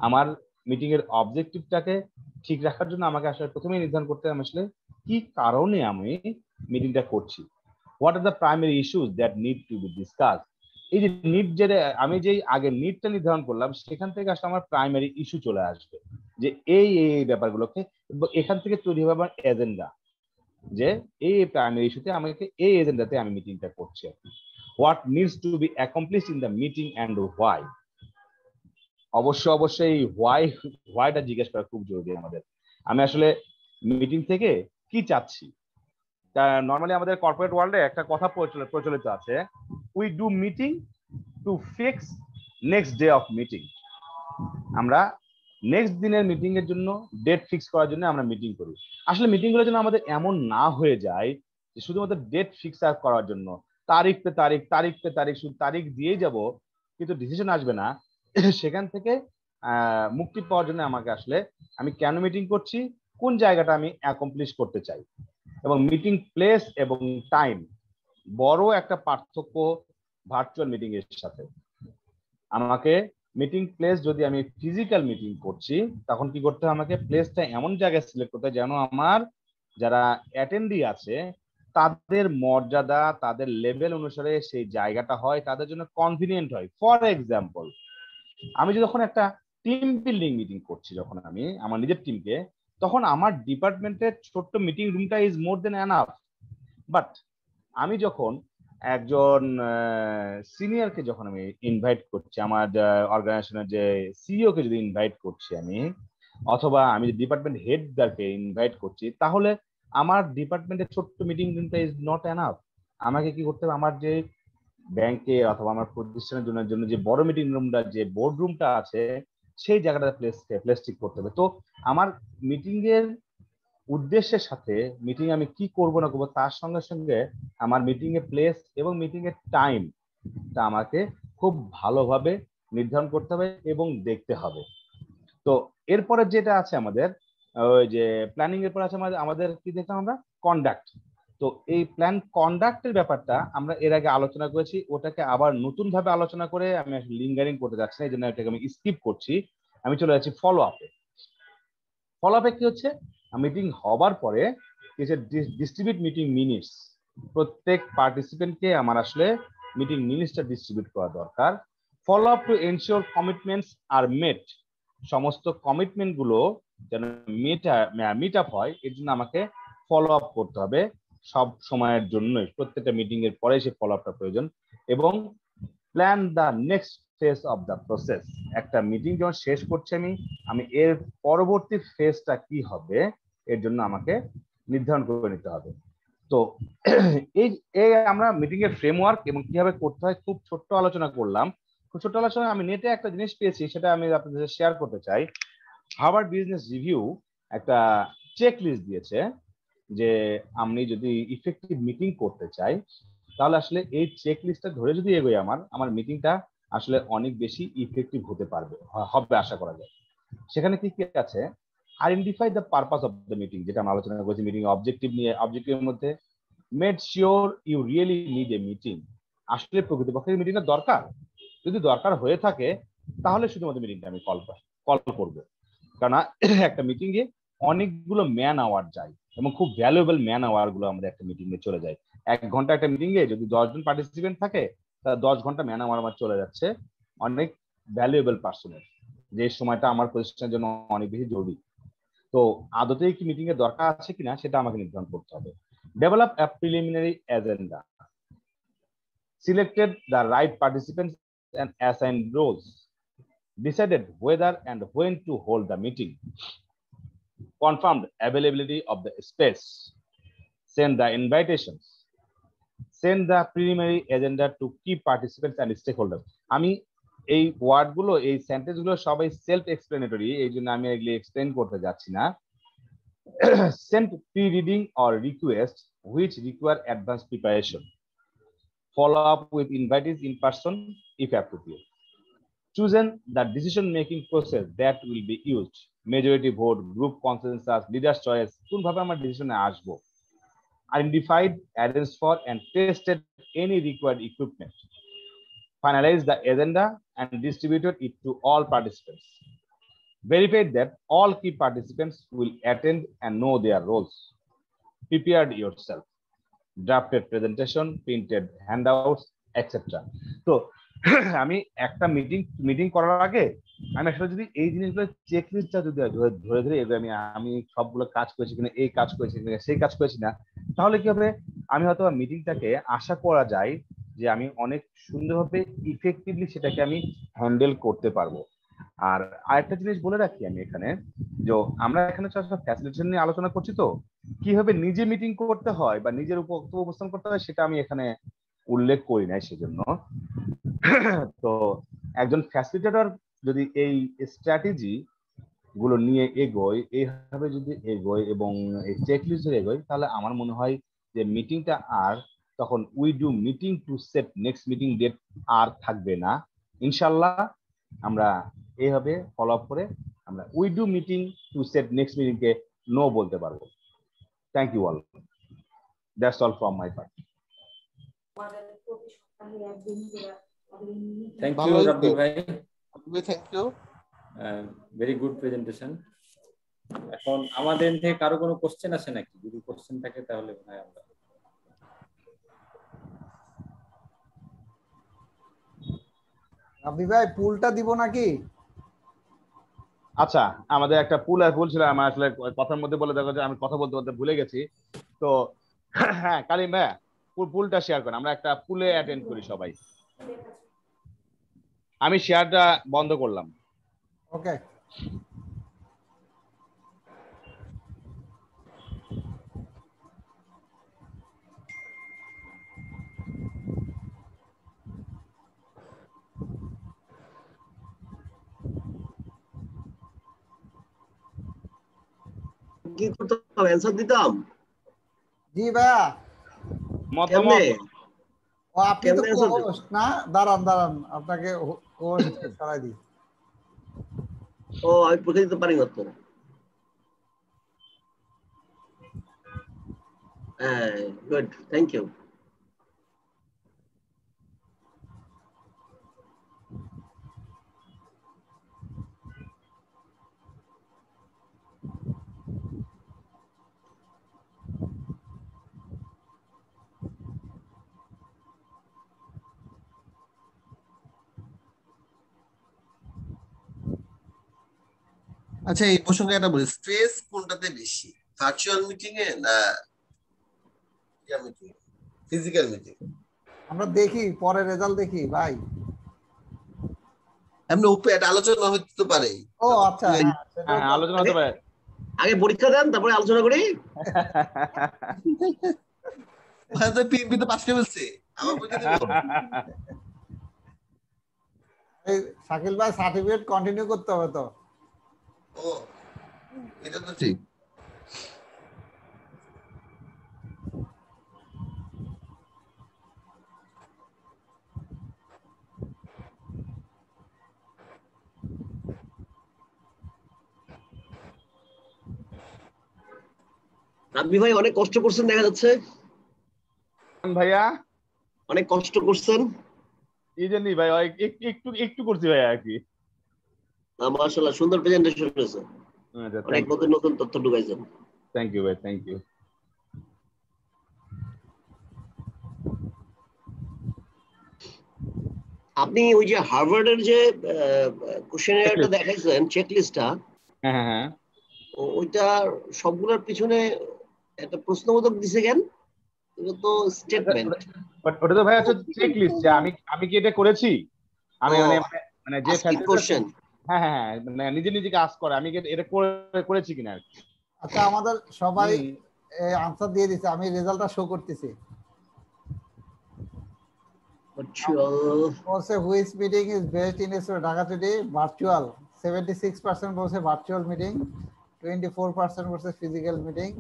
আমার মিটিং এর অবজেক্টিভটাকে ঠিক রাখার জন্য আমাকে আসলে প্রথমেই নির্ধারণ করতে হবে আসলে কি কারণে আমি মিটিংটা করছি। What are the primary issues that need to be discuss. এই যে নিড, যে আমি যেই আগে নিডটা নির্ধারণ করলাম সেখান থেকে আসলে আমার প্রাইমারি ইস্যু চলে আসবে যে এই ব্যাপারগুলোকে, এখান থেকে তৈরি হবে আমার এজেন্ডা, যে এই প্রাইমারি ইস্যুতে আমাকে এই এজেন্ডাতে আমি মিটিংটা করছি। What needs to be accomplished in the meeting and why. অবশ্যই হোয়াইটা জিজ্ঞেস করা খুব জরুরি আমাদের। আমি আসলে মিটিং থেকে কি চাচ্ছি? নর্মালি আমাদের কর্পোরেট ওয়ার্ল্ডে একটা কথা প্রচলিত আছে, we do meeting to fix next day of meeting. আমরা নেক্সট দিনের মিটিং এর জন্য ডেট ফিক্স করার জন্য আমরা মিটিং করি। আসলে মিটিং গুলোর জন্য আমাদের এমন না হয়ে যায় যে শুধুমাত্র ডেট ফিক্স করার জন্য তারিখ পে তারিখ শুধু তারিখ দিয়েই যাব কিন্তু ডিসিশন আসবে না। সেখান থেকে মুক্তি পাওয়ার জন্য আমাকে আসলে আমি কেন মিটিং করছি, কোন জায়গাটা আমি অ্যাকমপ্লিশ করতে চাই, এবং মিটিং প্লেস এবং টাইম বড় একটা পার্থক্য ভার্চুয়াল মিটিং এর সাথে। আমাকে মিটিং প্লেস যদি আমি ফিজিক্যাল মিটিং করছি তখন কি করতে হবে, আমাকে প্লেসটা এমন জায়গায় সিলেক্ট করতে যেন আমার যারা অ্যাটেন্ডি আছে তাদের মর্যাদা, তাদের লেভেল অনুসারে সেই জায়গাটা হয়, তাদের জন্য কনভিনিয়েন্ট হয়। ফর এক্সাম্পল, আমি যখন একটা টিম বিল্ডিং মিটিং করছি, যখন আমি আমার নিজের টিমকে, তখন আমার ডিপার্টমেন্টের ছোট্ট মিটিং রুমটা is more than enough. But আমি যখন একজন সিনিয়রকে যখন আমি ইনভাইট করছি, আমার অর্গানাইজেশনের যে সিইও কে যদি ইনভাইট করছি আমি, অথবা আমি ডিপার্টমেন্ট হেডদেরকে ইনভাইট করছি, তাহলে আমার ডিপার্টমেন্টের ছোট্ট মিটিং রুমটা ইজ নট এনাফ। আমাকে কি করতে হবে, আমার যে ব্যাংকে অথবা আমার প্রতিষ্ঠানের জন্য যে বড় মিটিং রুমটা, যে বোর্ড রুমটা আছে, সেই জায়গাটা প্লেস ঠিক করতে হবে। তো আমার মিটিং এর উদ্দেশ্যের সাথে মিটিং আমি কি করব না করবো তার সঙ্গে সঙ্গে আমার মিটিং এর প্লেস এবং মিটিং এর টাইম তা আমাকে খুব ভালোভাবে নির্ধারণ করতে হবে এবং দেখতে হবে। তো এরপরে যেটা আছে আমাদের, ওই যে প্ল্যানিং এর পর আছে আমাদের কি দেখলাম আমরা, কন্ডাক্ট। তো এই প্ল্যান কন্ডাক্টের ব্যাপারটা আমরা এর আগে আলোচনা করেছি, ওটাকে আবার নতুন ভাবে আলোচনা করে আমি আসলে লিঙ্গারিং করতে যাচ্ছি না, এই জন্য এটাকে আমি স্কিপ করছি। আমি চলে যাচ্ছি ফলো আপে। ফলো আপে কি হচ্ছে, মিটিং হবার পরে কিছু ডিস্ট্রিবিউট মিটিং মিনিটস, প্রত্যেক পার্টিসিপেন্টকে আমার আসলে মিটিং মিনিটসটা ডিস্ট্রিবিউট করা দরকার। Follow up to ensure commitments are met, সমস্ত কমিটমেন্ট গুলো যেন মিট আপ হয় এর জন্য আমাকে ফলো আপ করতে হবে সব সময়ের জন্য, প্রত্যেকটা মিটিং এর পরে সে ফলো আপটা প্রয়োজন। এবং plan the next phase of the process. একটা মিটিং যখন শেষ করছি আমি এর পরবর্তী ফেজটা কি হবে এর জন্য আমাকে নির্ধারণ করে নিতে হবে। তো এই এই আমরা মিটিং এর ফ্রেমওয়ার্ক এবং কিভাবে করতে হয় খুব ছোট্ট আলোচনা করলাম। খুব ছোট্ট আলোচনা আমি নেটে একটা জিনিস পেয়েছি, সেটা আমি আপনাদের সাথে শেয়ার করতে চাই। হার্ভার্ড বিজনেস রিভিউ একটা চেক লিস্ট দিয়েছে যে আমি যদি ইফেক্টিভ মিটিং করতে চাই তাহলে আসলে এই চেক লিস্টটা ধরে যদি এগোই আমার মিটিংটা আসলে অনেক বেশি ইফেক্টিভ হতে পারবে, হবে আশা করা যায়। সেখানে কি কি আছে? Identify the purpose of the meeting, যেটা আমরা আলোচনা করেছি মিটিং অবজেক্টিভ নিয়ে। অবজেক্টিভের মধ্যে made sure you really need a meeting, আসলে প্রকৃতপক্ষে মিটিংটা দরকার। যদি দরকার হয়ে থাকে তাহলে শুধুমাত্র মিটিংটা আমি কল করবো। কারণ একটা মিটিং এ অনেকগুলো ম্যান আওয়ার যায় এবং খুব ভ্যালুয়েবল ম্যান আওয়ার গুলো আমাদের একটা মিটিং এ চলে যায়। 1 ঘন্টা একটা মিটিং এ যদি 10 জন পার্টিসিপেন্ট থাকে তাহলে 10 ঘন্টা ম্যান আওয়ার আমার চলে যাচ্ছে অনেক ভ্যালুয়েবল পার্সনের, যে সময়টা আমার প্রতিষ্ঠানের জন্য অনেক বেশি জরুরি। তো আদতে কি মিটিং এর দরকার আছে কিনা সেটা আমাকে নির্ধারণ করতে হবে। Develop a preliminary agenda, selected the right participants and assigned roles, decided whether and when to hold the meeting, confirmed availability of the space, send the invitations, send the preliminary agenda to key participants and stakeholders. আমি এই word গুলো, এই sentence গুলো সবাই self explanatory, এই জন্য আমি এগুলি এক্সপ্লেন করতে যাচ্ছি না। Send pre-reading or requests which require advanced preparation. Follow up with invitees in person if appropriate. Chosen the decision-making process that will be used. Majority vote, group consensus, leader's choice. কোন ভাবে আমরা ডিসিশনে আসবো? Identified, arranged for, and tested any required equipment. Finalize the agenda and distributed it to all participants. Verified that all key participants will attend and know their roles. Prepared yourself. Drafted presentation, printed handouts, etc. তো আমি একটা meeting করার আগে আমি আসলে যদি এই জিনিসগুলো চেক লিস্টটা যদি ধরে ধরে আমি সবগুলো কাজ করেছি কিনা, এই কাজ করেছি কিনা, সেই কাজ করেছি না, তাহলে কি হবে? আমি হয়তো মিটিংটাকে আশা করা যায় যে আমি অনেক সুন্দরভাবে ইফেক্টিভলি সেটাকে আমি হ্যান্ডেল করতে পারবো। আর আরেকটা জিনিস বলে রাখি আমি এখানে, যে আমরা এখানে ফ্যাসিলিটেশন নিয়ে আলোচনা করছি, তো কিভাবে নিজে মিটিং করতে হয় বা নিজের বক্তব্য উপস্থাপন করতে হয় সেটা আমি এখানে উল্লেখ করি নাই। সেজন্য তো একজন ফ্যাসিলিটেটর যদি এই স্ট্র্যাটেজি গুলো নিয়ে এগোয়, এইভাবে যদি এগোয় এবং এই চেকলিস্ট ধরে এগোয়, তাহলে আমার মনে হয় যে মিটিংটা আর তখন we do meeting to set next meeting date আর থাকবে না। ইনশাল্লাহ আমরা এইভাবে ফলো আপ করে আমরা we do meeting to set next meeting কে নো বলতে পারবো। Thank you all, that's all from my part. Thank you Rabbi ভাই, thank you, very good presentation. এখন আমাদের থেকে কারো কোনো কোশ্চেন আছে নাকি? যদি কোশ্চেন থাকে তাহলে ভাই আমরা রাব্বি ভাই পুলটা দিব নাকি? আচ্ছা, আমাদের একটা পুল ছিল, আমার আসলে কথার মধ্যে বলে দেখো যে আমি কথা বলতে বলতে ভুলে গেছি। তো হ্যাঁ কালিম ভাই, পুলটা শেয়ার করেন, আমরা একটা পুলে অ্যাটেন্ড করি সবাই। আমি শেয়ারটা বন্ধ করলাম। ওকে, কি করতে হবে? অ্যানসার দিতাম। জি ভাইয়া। মতামত ও আপনি তো কোহোস্ট না? দাঁড়ান আপনাকে কোহোস্ট সরাই দিই। ও আমি পরীক্ষা দিতে পারি না তো। হ্যাঁ, গুড, থ্যাংক ইউ। আচ্ছা এই প্রসঙ্গে একটা বলি, স্ট্রেস কোনটাতে বেশি, ভার্চুয়াল মিটিং এ না মিটিং, ফিজিক্যাল মিটিং? আমরা দেখি পরে রেজাল্ট দেখি ভাই। এমনি ওপেন আলোচনা হতে পারে। ও আচ্ছা, হ্যাঁ আলোচনা হতে পারে। আগে পরীক্ষা দেন তারপরে আলোচনা করি। পিএমপি তো পাস করে ফেলছে, আবার পরীক্ষা দেব। শাকিল ভাই সার্টিফিকেট কন্টিনিউ করতে হবে তো। ও এটা তো ঠিক। রাব্বি ভাই অনেক কষ্ট করছেন দেখা যাচ্ছে, ভাইয়া অনেক কষ্ট করছেন। এই জন্যই ভাই একটু একটু করছি ভাইয়া আর কি। মাশাআল্লাহ সুন্দর প্রেজেন্টেশন হয়েছে, অনেক নতুন নতুন তথ্য ঢুকাইছেন। থ্যাংক ইউ ভাই, থ্যাংক ইউ। আপনি ওই যে হার্ভার্ডের যে কোশ্চেনারটা দেখাইছেন চেকলিস্টটা, হ্যাঁ হ্যাঁ ওইটা সবগুলোর পিছনে একটা প্রশ্নবোধক দিছে কেন? এটা তো স্টেটমেন্ট। বাট ওটা তো ভাই হচ্ছে চেক লিস্ট যে আমি কি এটা করেছি, আমি মানে মানে যে কোশ্চেন। হ্যাঁ হ্যাঁ হ্যাঁ মানে নিজে নিজেকে আস্ক করে আমি কি এটা করেছি কিনা। আচ্ছা আমাদের সবাই আনসার দিয়ে দিছে, আমি রেজাল্টটা শো করতেছি। বলছে which meeting is best in Dhaka city, virtual 76% বলছে ভার্চুয়াল মিটিং, 24% বলছে physical meeting.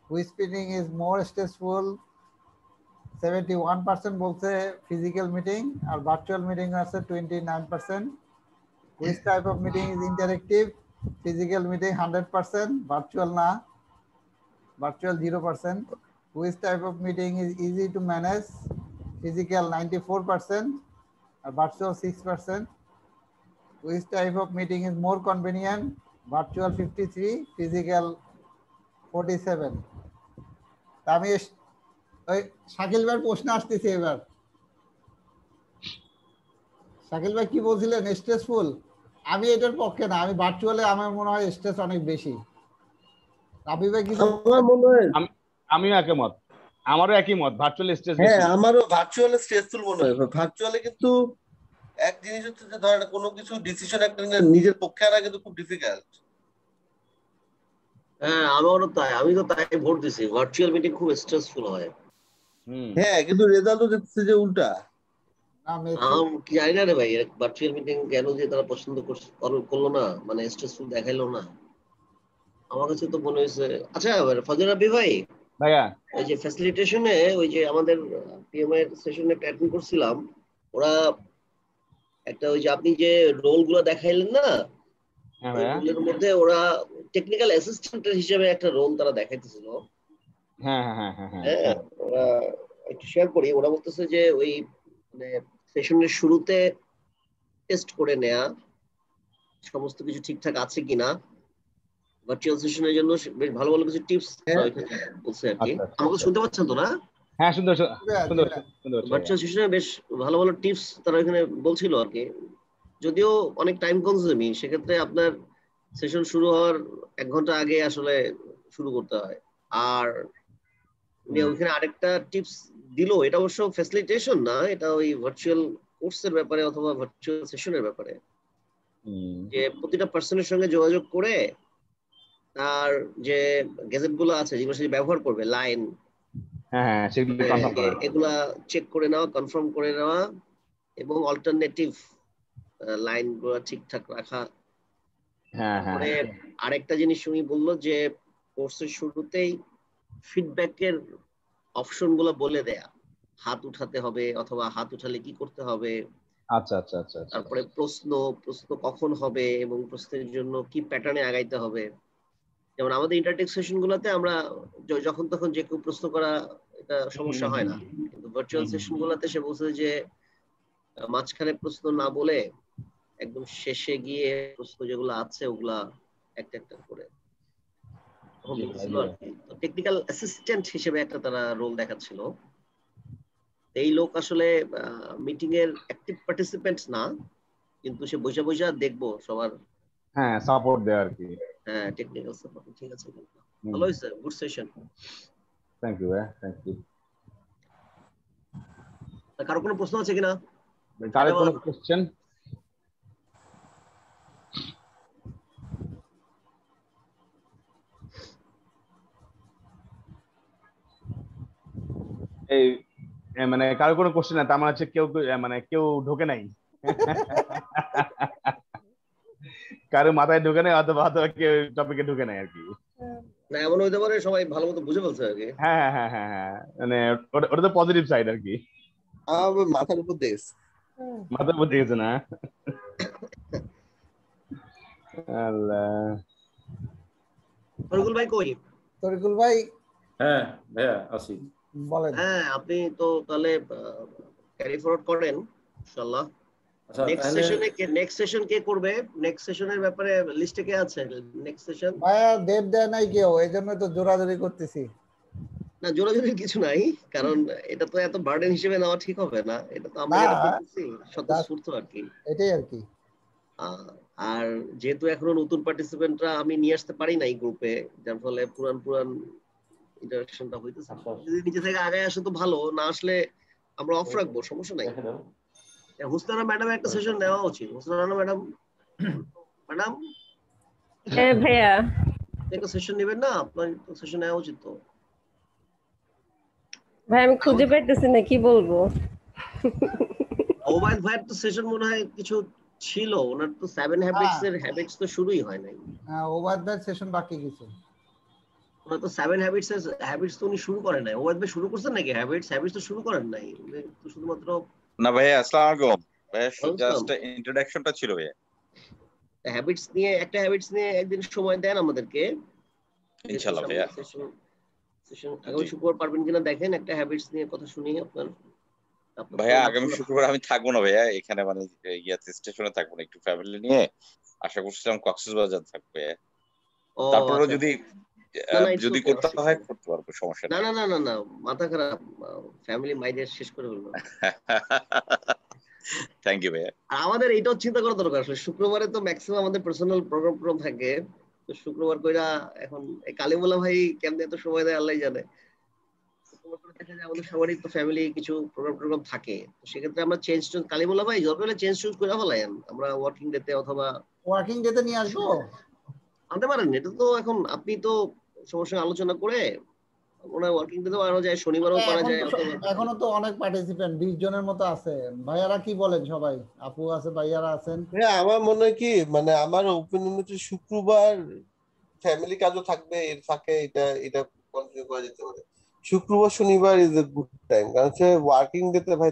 Which meeting is more stressful, 71% বলছে ফিজিক্যাল মিটিং, আর ভার্চুয়াল মিটিং আছে 29%। Which type of meeting is interactive, physical meeting 100%, virtual না, virtual 0%. Which type of meeting is easy to manage, physical 94%, virtual 6%. Which type of meeting is more convenient, virtual 53, physical 47. আমি ওই শাকিল ভাইয়ের প্রশ্ন আসতেছি এবার। শাকিল ভাই কি বলছিলেন স্ট্রেসফুল? আমি এটার পক্ষে না, আমি ভার্চুয়ালে আমার মনে হয় স্ট্রেস অনেক বেশি। রাবি ভাই কিছু? আমার মনে হয় আমিও একমত, আমারও একই মত, ভার্চুয়াল স্ট্রেস হ্যাঁ বেশি। আমারও ভার্চুয়ালি স্ট্রেসফুল মনে হয়। ভার্চুয়ালি কিন্তু এক জিনিস হচ্ছে যে ধরেন কোনো কিছু ডিসিশন একটা নিজের পক্ষে আনা কিন্তু খুব ডিফিকাল্ট। হ্যাঁ আমারও তাই, আমি তো তাই ভোট দিছি, ভার্চুয়াল মিটিং খুব স্ট্রেসফুল হয়। হ্যাঁ কিন্তু রেজাল্ট তো দেখতেছে যে উল্টা। কি জানি না রে ভাই, ভার্চুয়াল মিটিং কেন যে তারা পছন্দ করলো না, মানে স্ট্রেসফুল দেখাইলো না, আমার কাছে তো মনে হয়েছে। আচ্ছা ফজল রাব্বি ভাই, ভাইয়া ওই যে ফ্যাসিলিটেশনে ওই যে আমাদের পিএম এর সেশনে একটা অ্যাটেন্ড করছিলাম, ওরা একটা ওই যে আপনি যে রোল গুলো দেখাইলেন না, ওই রোলের মধ্যে ওরা টেকনিক্যাল অ্যাসিস্ট্যান্ট হিসেবে একটা রোল তারা দেখাইতেছিল। হ্যাঁ হ্যাঁ হ্যাঁ হ্যাঁ ওরা একটু শেয়ার করি, ওরা বলতেছে যে ওই মানে সেশনের শুরুতে টেস্ট করে নেয়া সমস্ত কিছু ঠিকঠাক আছে কিনা, ভার্চুয়াল সেশনের জন্য বেশ ভালো ভালো কিছু টিপস বলছে আর কি। আমাকে শুনতে পাচ্ছেন তো না? হ্যাঁ সুন্দর সুন্দর। ভার্চুয়াল সেশনে বেশ ভালো ভালো টিপস তারা এখানে বলছিল আর কি, যদিও অনেক টাইম কনজিউমিং, সেক্ষেত্রে আপনার সেশন শুরু হওয়ার 1 ঘন্টা আগে আসলে শুরু করতে হয়। আর ওইখানে আরেকটা টিপস দিল, এটা অবশ্য ফ্যাসিলিটেশন না, এটা ওই ভার্চুয়াল কোর্সের ব্যাপারে অথবা ভার্চুয়াল সেশনের ব্যাপারে, যে প্রতিটা পার্সনের সঙ্গে যোগাযোগ করে তার যে গ্যাজেট গুলো আছে যেগুলো সে ব্যবহার করবে, লাইন এগুলা চেক করে নেওয়া, কনফার্ম করে নেওয়া, এবং অল্টারনেটিভ লাইন গুলো ঠিকঠাক রাখা। তারপরে আরেকটা জিনিস উনি বললো যে কোর্সের শুরুতেই ফিডব্যাকের অপশন গুলো বলে দেয়া, হাত উঠাতে হবে অথবা হাত উঠালে কি করতে হবে। আচ্ছা আচ্ছা আচ্ছা। তারপরে প্রশ্ন কখন হবে এবং প্রশ্নের জন্য কি প্যাটার্নে আগাইতে হবে। যেমন আমাদের ইন্টারটেক সেশন গুলোতে আমরা যখন তখন যে কেউ প্রশ্ন করা, এটা সমস্যা হয় না, কিন্তু ভার্চুয়াল সেশন গুলোতে সে বলছে যে মাঝখানে প্রশ্ন না বলে একদম শেষে গিয়ে প্রশ্ন যেগুলো আছে ওগুলা একটা একটা করে টেকনিক্যাল অ্যাসিস্ট্যান্ট হিসেবে একটা তারা রোল দেখাচ্ছিল। এই লোক আসলে মিটিং এর অ্যাক্টিভ পার্টিসিপেন্ট না, কিন্তু সে বসে বসে দেখবো সবার সাপোর্ট দেয় আর কি। Technical support. ঠিক আছে, ভালো হয়েছে, গুড সেশন। থ্যাংক ইউ ভাই, থ্যাংক ইউ। কারো কোনো প্রশ্ন আছে কিনা? কারো কোনো কোশ্চেন? এই মানে কারো কোনো কোশ্চেন না, তার মানে হচ্ছে কেউ মানে কেউ ঢোকে নাই, কারো মাথায় ঢোকে নাই, অথবা অথবা কেউ টপিকে ঢোকে নাই আর কি। না এমন হইতে পারে সবাই ভালো মতো বুঝে ফেলছে আর কি। হ্যাঁ হ্যাঁ হ্যাঁ হ্যাঁ হ্যাঁ, মানে ওটা তো পজিটিভ সাইড আর কি। আমার মাথার উপর দেশ মাথার মধ্যে গেছে না। আল্লাহ। তরিকুল ভাই কই? তরিকুল ভাই হ্যাঁ ভাইয়া আছি। বলেন। হ্যাঁ আপনি তো তাহলে ক্যারি ফরওয়ার্ড করেন ইনশাআল্লাহ। আচ্ছা নেক্সট তাহলে সেশনে নেক্সট সেশন কে করবে? নেক্সট সেশনের ব্যাপারে লিস্টে কে আছে নেক্সট সেশন? ভাইয়া ডেট দেয় নাই কেউ, এই জন্য তো জোরাজোরি করতেছি। না জোরাজোরি কিছু নাই, কারণ এটা তো এত বার্ডেন হিসেবে নেওয়া ঠিক হবে না, এটা তো আমরা না, যেটা করতেছি স্বতঃস্ফূর্ত আর কি। এটাই আর কি। আর যেহেতু এখনো নতুন পার্টিসিপেন্টরা আমি নিয়ে আসতে পারি নাই গ্রুপে, যার ফলে পুরান ইন্টারাকশনটা হইতেছে। যদি নিজে থেকে আগে আসে তো ভালো, না আসলে আমরা অফ রাখবো, সমস্যা নাই। হুসনারা ম্যাডামের একটা সেশন নেওয়া উচিত। হুসনারা ম্যাডাম, ম্যাডাম হ্যাঁ ভাইয়া, একটা সেশন নেবেন না? আপনার সেশন নেওয়া উচিত তো। ভাই আমি খুঁজে পাইতেছি না কি বলবো। ওবায়দ ভাইয়ের তো সেশন মনে হয় কিছু ছিল, ওনার তো 7 হ্যাবিটস এর হ্যাবিটস তো শুরুই হয় নাই। হ্যাঁ, ওভার দ্যাট সেশন বাকি কিছু। ওনার তো 7 হ্যাবিটস এর হ্যাবিটস তো উনি শুরু করেন নাই। ওবায়দ ভাই শুরু করছেন নাকি হ্যাবিটস তো শুরু করেন নাই, উনি তো শুধুমাত্র। না ভাইয়া, আসসালামু আলাইকুম ভাইয়া, জাস্ট ইন্ট্রোডাকশনটা ছিল ভাইয়া। হ্যাবিটস নিয়ে একটা হ্যাবিটস নিয়ে একদিন সময় দেন আমাদেরকে ইনশাআল্লাহ ভাইয়া। সেশন আগামী শুক্রবার পারবেন কিনা দেখেন, একটা হ্যাবিটস নিয়ে কথা শুনি আপনার। ভাইয়া আগামী শুক্রবার আমি থাকবো না ভাইয়া এখানে, মানে ইয়াতে স্টেশনে থাকবো না, একটু ফ্যামিলি নিয়ে আশা করছিলাম কক্সবাজার থাকবে। তারপরে যদি করতে হয় করতে পারবো, সমস্যা না নেই। না না না না মাথা খারাপ, ফ্যামিলি মাইন্ডের শেষ করে ফেলবো। থ্যাংক ইউ ভাইয়া। আমাদের এটাও চিন্তা করা দরকার, আসলে শুক্রবারে তো ম্যাক্সিমাম আমাদের পার্সোনাল প্রোগ্রাম থাকে, তো শুক্রবার কইরা এখন এই কালিমুল্লাহ ভাই কেমনে এত সময় দেয় আল্লাহই জানে। দেখা যায় আমাদের সবারই তো ফ্যামিলি কিছু প্রোগ্রাম থাকে, তো সেক্ষেত্রে আমরা কালিমুল্লাহ ভাই দরকার হলে চেঞ্জ করে ফেলাইন, আমরা ওয়ার্কিং ডেতে অথবা ওয়ার্কিং ডেতে নিয়ে আসবো, আনতে পারেন। এটা তো এখন আপনি তো সমস্যা আলোচনা করে ওনার ওয়ার্কিং ডেতেও আনা যায়, শনিবারও করা যায়। এখনো তো অনেক পার্টিসিপেন্ট 20 জনের মতো আছে। ভাইয়ারা কি বলেন? সবাই আপু আছে, ভাইয়ারা আছেন। হ্যাঁ আমার মনে হয় কি, মানে আমার ওপিনিয়ন হচ্ছে শুক্রবার ফ্যামিলি কাজও থাকবে, এর ফাঁকে এটা কন্টিনিউ করা যেতে পারে। শুক্রবার শনিবার ইজ এ গুড টাইম, কারণ হচ্ছে ওয়ার্কিং ডেতে ভাই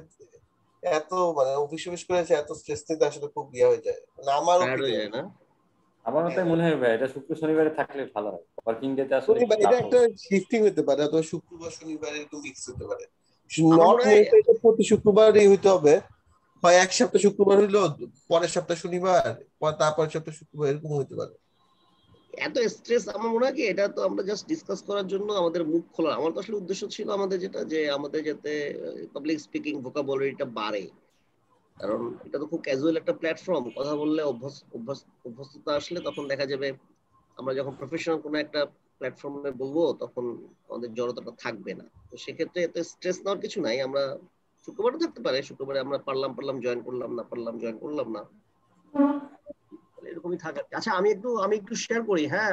এত মানে অফিস করেছে, এত স্ট্রেস নিতে আসলে খুব ইয়ে হয়ে যায়, মানে আমার ওপিনিয়ন। আমারও তাই মনে হয় ভাই, এটা শুক্র শনিবারে থাকলে ভালো হয়। ওয়ার্কিং ডেতে আসলে এটা একটা শিফটিং হতে পারে, অথবা শুক্রবার শনিবার একটু মিক্স হতে পারে। নট নেসেসারি প্রতি শুক্রবারই হইতে হবে, হয় এক সপ্তাহ শুক্রবার হইলো, পরের সপ্তাহ শনিবার, তারপরের সপ্তাহ শুক্রবার, এরকম হইতে পারে। এত স্ট্রেস আমার মনে হয় কি, এটা তো আমরা জাস্ট ডিসকাস করার জন্য আমাদের মুখ খোলা। আমার তো আসলে উদ্দেশ্য ছিল আমাদের যেটা, যে আমাদের যাতে পাবলিক স্পিকিং ভোকাবুলারিটা বাড়ে, কারণ এটা তো খুব ক্যাজুয়াল একটা প্ল্যাটফর্ম, কথা বললে অভ্যস্ততা আসলে তখন দেখা যাবে আমরা যখন প্রফেশনাল কোনো একটা প্ল্যাটফর্মে বলবো তখন আমাদের জড়তাটা থাকবে না। তো সেক্ষেত্রে এত স্ট্রেস নেওয়ার কিছু নাই। আমরা শুক্রবারও থাকতে পারে, শুক্রবারে আমরা পারলাম জয়েন করলাম, না পারলাম জয়েন করলাম না, এরকমই থাকে। আচ্ছা আমি একটু শেয়ার করি। হ্যাঁ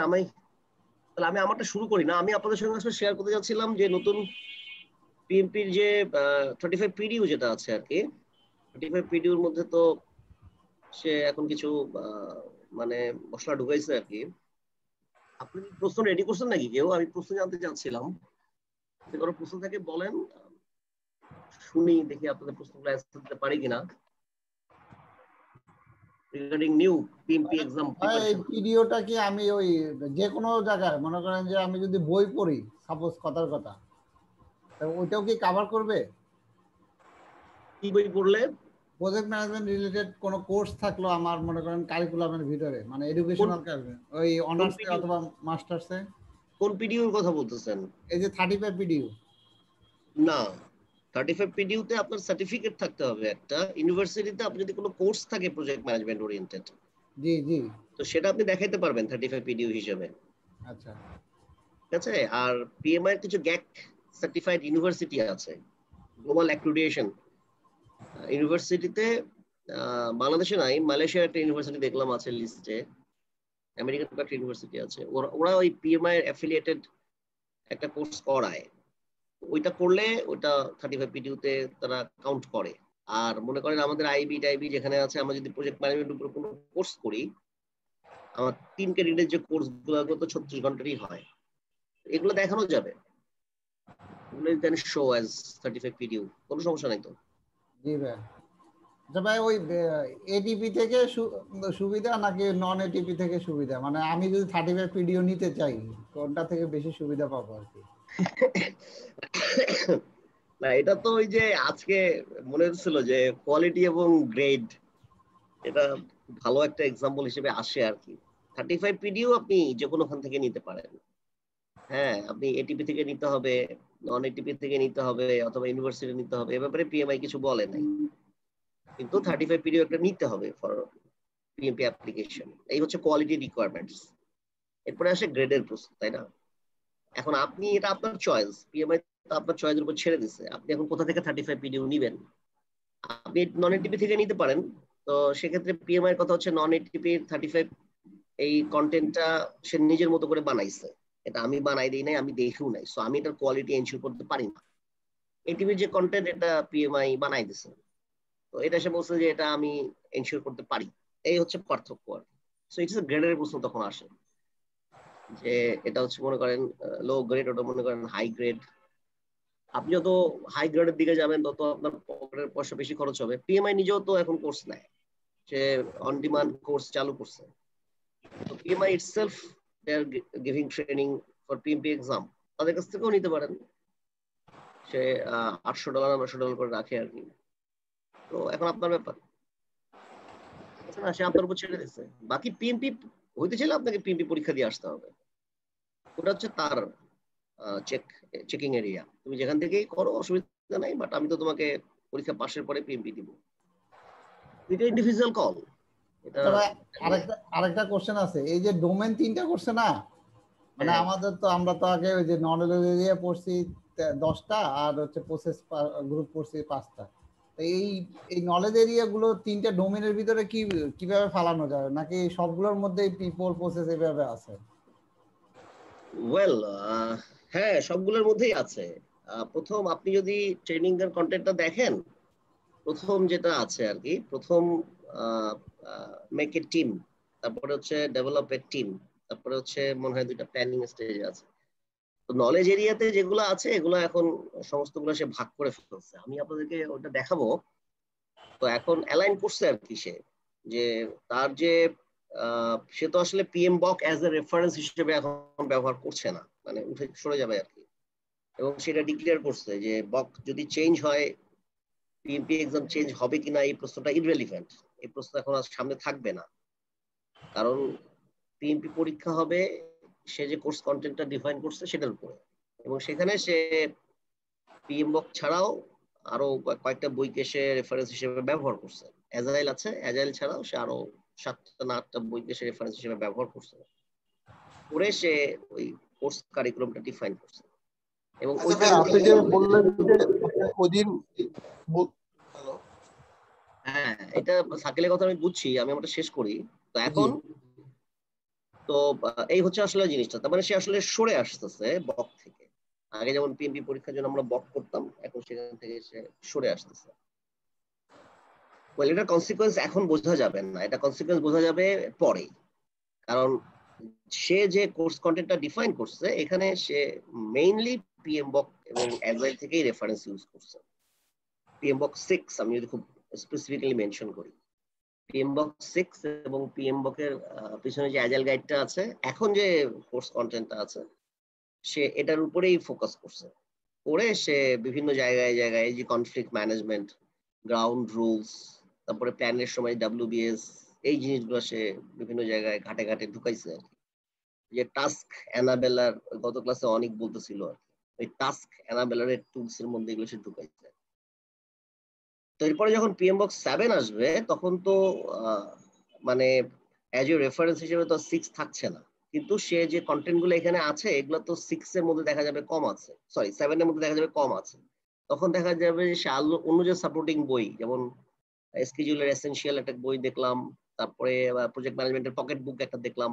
তাহলে আমি আমারটা শুরু করি না, আমি আপনাদের সঙ্গে আসলে শেয়ার করতে যাচ্ছিলাম যে নতুন পিএমপির যে 35 পিডিউ যেটা আছে আর কি, 35 পিডিউর মধ্যে তো সে এখন কিছু মানে মশলা ঢুকাইছে আর কি। আপনি প্রশ্ন রেডি করছেন নাকি কেউ? আমি প্রশ্ন জানতে চাচ্ছিলাম, যদি কোনো প্রশ্ন থাকে বলেন, শুনি দেখি আপনাদের প্রশ্নগুলো অ্যান্সার দিতে পারি কিনা। রিগার্ডিং নিউ পিএমপি এক্সাম এই ভিডিওটা কি আমি ওই যে কোনো জায়গায় মনে করেন যে আমি যদি বই পড়ি, সাপোজ কথার কথা, ওইটাও কি কভার করবে? কি বই পড়লে? প্রজেক্ট ম্যানেজমেন্ট রিলেটেড কোনো কোর্স থাকলো আমার মনে করেন কারিকুলামের ভিতরে, মানে এডুকেশনাল কারিকুলাম, ওই অনার্সে অথবা মাস্টার্সে। কোন পিডিউ এর কথা বলতেছেন? এই যে 35 পিডিউ। না, 35 পিডিউ তে আপনার সার্টিফিকেট থাকতে হবে একটা। ইউনিভার্সিটিতে আপনি যদি কোনো কোর্স থাকে প্রজেক্ট ম্যানেজমেন্ট ওরিয়েন্টেড, জি জি, তো সেটা আপনি দেখাইতে পারবেন 35 পিডিউ হিসেবে। আচ্ছা ঠিক আছে। আর পিএমআই এর কিছু গ্যাক সার্টিফাইড ইউনিভার্সিটি আছে, গ্লোবাল অ্যাক্রিডিটেশন ইউনিভার্সিটিতে। বাংলাদেশে নাই, মালয়েশিয়ার একটা ইউনিভার্সিটি দেখলাম আছে লিস্টে, আমেরিকান একটা ইউনিভার্সিটি আছে, ওরা ওই পিএমআই এর অ্যাফিলিয়েটেড একটা কোর্স করায়। ওইটা করলে ওইটা 35 পিডিউতে তারা কাউন্ট করে। আর মনে করেন আমাদের আইবি টাইবি যেখানে আছে, আমরা যদি প্রজেক্ট ম্যানেজমেন্টের উপর কোনো কোর্স করি, আমার 3 ক্রেডিটের যে কোর্স গুলো তো 36 ঘন্টারই হয়, এগুলো দেখানো যাবে, এগুলো ক্যান শো অ্যাজ 35 পিডিউ, কোনো সমস্যা নাই তো। জি ভাই। আচ্ছা ভাই, ওই এটিপি থেকে সুবিধা নাকি নন এটিপি থেকে সুবিধা? মানে আমি যদি 35 পিডিও নিতে চাই, কোনটা থেকে বেশি সুবিধা পাবো আর কি? না, এটা তো ওই যে আজকে মনে হচ্ছিল যে কোয়ালিটি এবং গ্রেড, এটা ভালো একটা এক্সাম্পল হিসেবে আসে আর কি। 35 পিডিও আপনি যে কোনো ওখান থেকে নিতে পারেন। হ্যাঁ, আপনি এটিপি থেকে নিতে হবে, নন এটিপি থেকে নিতে হবে, অথবা ইউনিভার্সিটি নিতে হবে, এ ব্যাপারে পিএমআই কিছু বলে নাই, কিন্তু 35 পিডিও একটা নিতে হবে ফর পিএমপি অ্যাপ্লিকেশন। এই হচ্ছে কোয়ালিটি রিকোয়ারমেন্টস। এরপরে আসে গ্রেডের প্রশ্ন, তাই না? এখন আপনি, এটা আপনার চয়েস, পিএমআই তো আপনার চয়েসের উপর ছেড়ে দিছে, আপনি এখন কোথা থেকে 35 পিডিও নিবেন। আপনি নন এটিপি থেকে নিতে পারেন, তো সেক্ষেত্রে পিএমআই এর কথা হচ্ছে নন এটিপি 35 এই কন্টেন্টটা সে নিজের মতো করে বানাইছে, এটা আমি বানাই দিই নাই, আমি দেখিও নাই, সো আমি এটার কোয়ালিটি এনশিওর করতে পারি না। এটিপির যে কন্টেন্ট এটা পিএমআই বানাই দিছে, তো এটা সে বলছে যে এটা আমি এনশিওর করতে পারি। এই হচ্ছে পার্থক্য আর কি। সো ইটস এ গ্রেডের প্রশ্ন তখন আসে, যে এটা হচ্ছে মনে করেন লো গ্রেড, ওটা মনে করেন হাই গ্রেড। আপনি যত হাই গ্রেডের দিকে যাবেন তত আপনার পকেটের পয়সা বেশি খরচ হবে। পিএমআই নিজেও তো এখন কোর্স নেয়, সে অন ডিমান্ড কোর্স চালু করছে। তো PMI itself, they are giving training for PMP exam, তাদের কাছ থেকেও নিতে পারেন। সে $800 $900 করে রাখে আর কি। তো এখন আপনার ব্যাপার, সে আপনার উপর ছেড়ে দিচ্ছে। বাকি পিএমপি হইতে চাইলে আপনাকে পিএমপি পরীক্ষা দিয়ে আসতে হবে, ওটা হচ্ছে তার চেকিং এরিয়া। তুমি যেখান থেকেই করো অসুবিধা নাই, বাট আমি তো তোমাকে পরীক্ষা পাশের পরে পিএমপি দিব। এটা ইন্ডিভিজুয়াল কল। এটা আরেকটা কোশ্চেন আছে, এই যে ডোমেন 3টা করছে না, মানে আমাদের তো, আমরা তো আগে ওই যে নলেজ এরিয়া পড়ছি 10টা, আর হচ্ছে প্রসেস গ্রুপ পড়ছি 5টা। তো এই নলেজ এরিয়া গুলো 3টা ডোমেনের ভিতরে কিভাবে ফালানো যায়, নাকি সবগুলোর মধ্যেই পিপল প্রসেস এভাবে আছে? ওয়েল, হ্যাঁ, সবগুলোর মধ্যেই আছে। প্রথম আপনি যদি ট্রেনিং এর কন্টেন্টটা দেখেন, প্রথম যেটা আছে আর কি, প্রথম মেক এ টিম, তারপরে হচ্ছে ডেভেলপ এ টিম, তারপরে হচ্ছে মনে হয় 2টা প্ল্যানিং স্টেজে আছে। তো নলেজ এরিয়াতে যেগুলো আছে এগুলো এখন সমস্তগুলো সে ভাগ করে ফেলছে, আমি আপনাদেরকে ওটা দেখাবো। তো এখন অ্যালাইন করছে আর কি সে, যে তার যে সে তো আসলে পিএম বক অ্যাজ এ রেফারেন্স হিসেবে এখন ব্যবহার করছে না, মানে উঠে সরে যাবে আর কি। এবং সেটা ডিক্লেয়ার করছে যে বক যদি চেঞ্জ হয়, পিএমপি এক্সাম চেঞ্জ হবে কিনা এই প্রশ্নটা ইররেলিভেন্ট, এই প্রশ্ন এখন আর সামনে থাকবে না। কারণ পিএমপি পরীক্ষা হবে সে যে কোর্স কন্টেন্টটা ডিফাইন করছে সেটার উপরে, এবং সেখানে সে পিএম বক ছাড়াও আরো কয়েকটা বইকে সে রেফারেন্স হিসেবে ব্যবহার করছে। অ্যাজাইল আছে, অ্যাজাইল ছাড়াও সে আরো 7টা না 8টা বইকে সে রেফারেন্স হিসেবে ব্যবহার করছে, করে সে ওই কোর্স কারিকুলামটা ডিফাইন করছে। এবং আপনি যে বললেন যে ওদিন, হ্যাঁ, এটা সাকিলের কথা আমি বুঝছি, আমি আমারটা শেষ করি। তো এখন তো এই হচ্ছে আসলে জিনিসটা, তার মানে সে আসলে সরে আসতেছে বক থেকে। আগে যেমন পিএমপি পরীক্ষার জন্য আমরা বক করতাম, এখন সেখান থেকে সে সরে আসতেছে। এটা কনসিকুয়েন্স এখন বোঝা যাবে না, এটা কনসিকুয়েন্স বোঝা যাবে পরে। কারণ সে যে কোর্স কন্টেন্টটা ডিফাইন করছে এখানে সে মেইনলি পিএম বক এবং অ্যাজাইল থেকেই রেফারেন্স ইউজ করছে। পিএম বক 6 আমি যদি খুব স্পেসিফিক্যালি মেনশন করি, পিএম বক 6 এবং পিএম বকের পিছনে যে অ্যাজাইল গাইডটা আছে, এখন যে কোর্স কন্টেন্টটা আছে সে এটার উপরেই ফোকাস করছে। করে সে বিভিন্ন জায়গায় জায়গায় যে কনফ্লিক্ট ম্যানেজমেন্ট, গ্রাউন্ড রুলস, তারপরে প্ল্যানের সময় WBS, এই জিনিসগুলো সে বিভিন্ন জায়গায় ঘাটে ঘাটে ঢুকাইছে আর কি। যে টাস্ক অ্যানাবেলার গত ক্লাসে অনেক বলতেছিল আর কি, ওই টাস্ক অ্যানাবেলারের টুলস এর মধ্যে এগুলো সে ঢুকাইছে। তো এরপরে যখন পিএম বক্স 7 আসবে তখন তো মানে অ্যাজ এ রেফারেন্স হিসেবে তো 6 থাকছে না, কিন্তু সে যে কন্টেন্ট গুলো এখানে আছে এগুলো তো 6 এর মধ্যে দেখা যাবে কম আছে, সরি 7 এর মধ্যে দেখা যাবে কম আছে। তখন দেখা যাবে যে সে অন্য যে সাপোর্টিং বই, যেমন স্কেডিউলার এসেনশিয়াল একটা বই দেখলাম, তারপরে প্রজেক্ট ম্যানেজমেন্টের পকেট বুক একটা দেখলাম,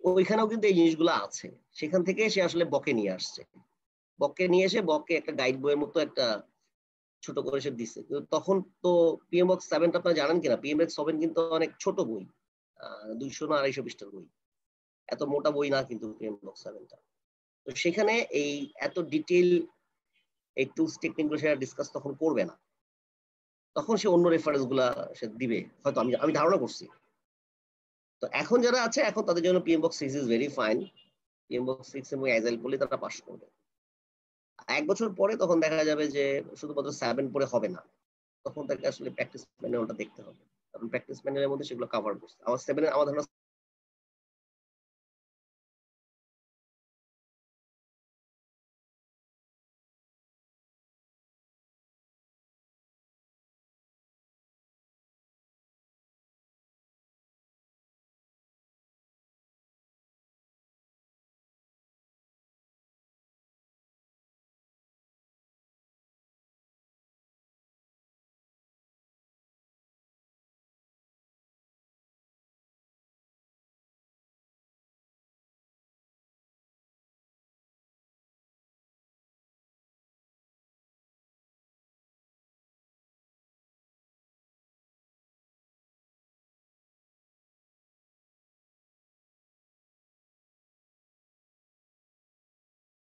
ওইখানেও কিন্তু এই জিনিসগুলো আছে, সেখান থেকে সে আসলে বকে নিয়ে আসছে। বককে নিয়ে এসে বককে একটা গাইড বইয়ের মতো একটা ছোট করে সে দিচ্ছে। তখন তো পিএমবক্স 7 আপনারা জানেন কিনা, পিএমবক্স 7 কিন্তু অনেক ছোট বই, 200 না 250 পৃষ্ঠার বই, এত মোটা বই না কিন্তু পিএমবক্স 7টা। তো সেখানে এই এত ডিটেইল এই টুলস টেকনিক গুলো সে ডিসকাস তখন করবে না, তখন সে অন্য রেফারেন্স গুলা সে দিবে হয়তো, আমি ধারণা করছি। তো এখন যারা আছে এখন তাদের জন্য পিএমবক্স 6 ইজ ভেরি ফাইন, পিএমবক্স 6 এবং অ্যাজাইল পড়লে তারা পাস করবে। 1 বছর পরে তখন দেখা যাবে যে শুধুমাত্র 7 পড়ে হবে না, তখন তাকে আসলে প্র্যাকটিস ম্যানুয়ালটা দেখতে হবে, কারণ প্র্যাকটিস ম্যানুয়ালের মধ্যে সেগুলো কভার করছে। আমার 7 এর আমার ধারণা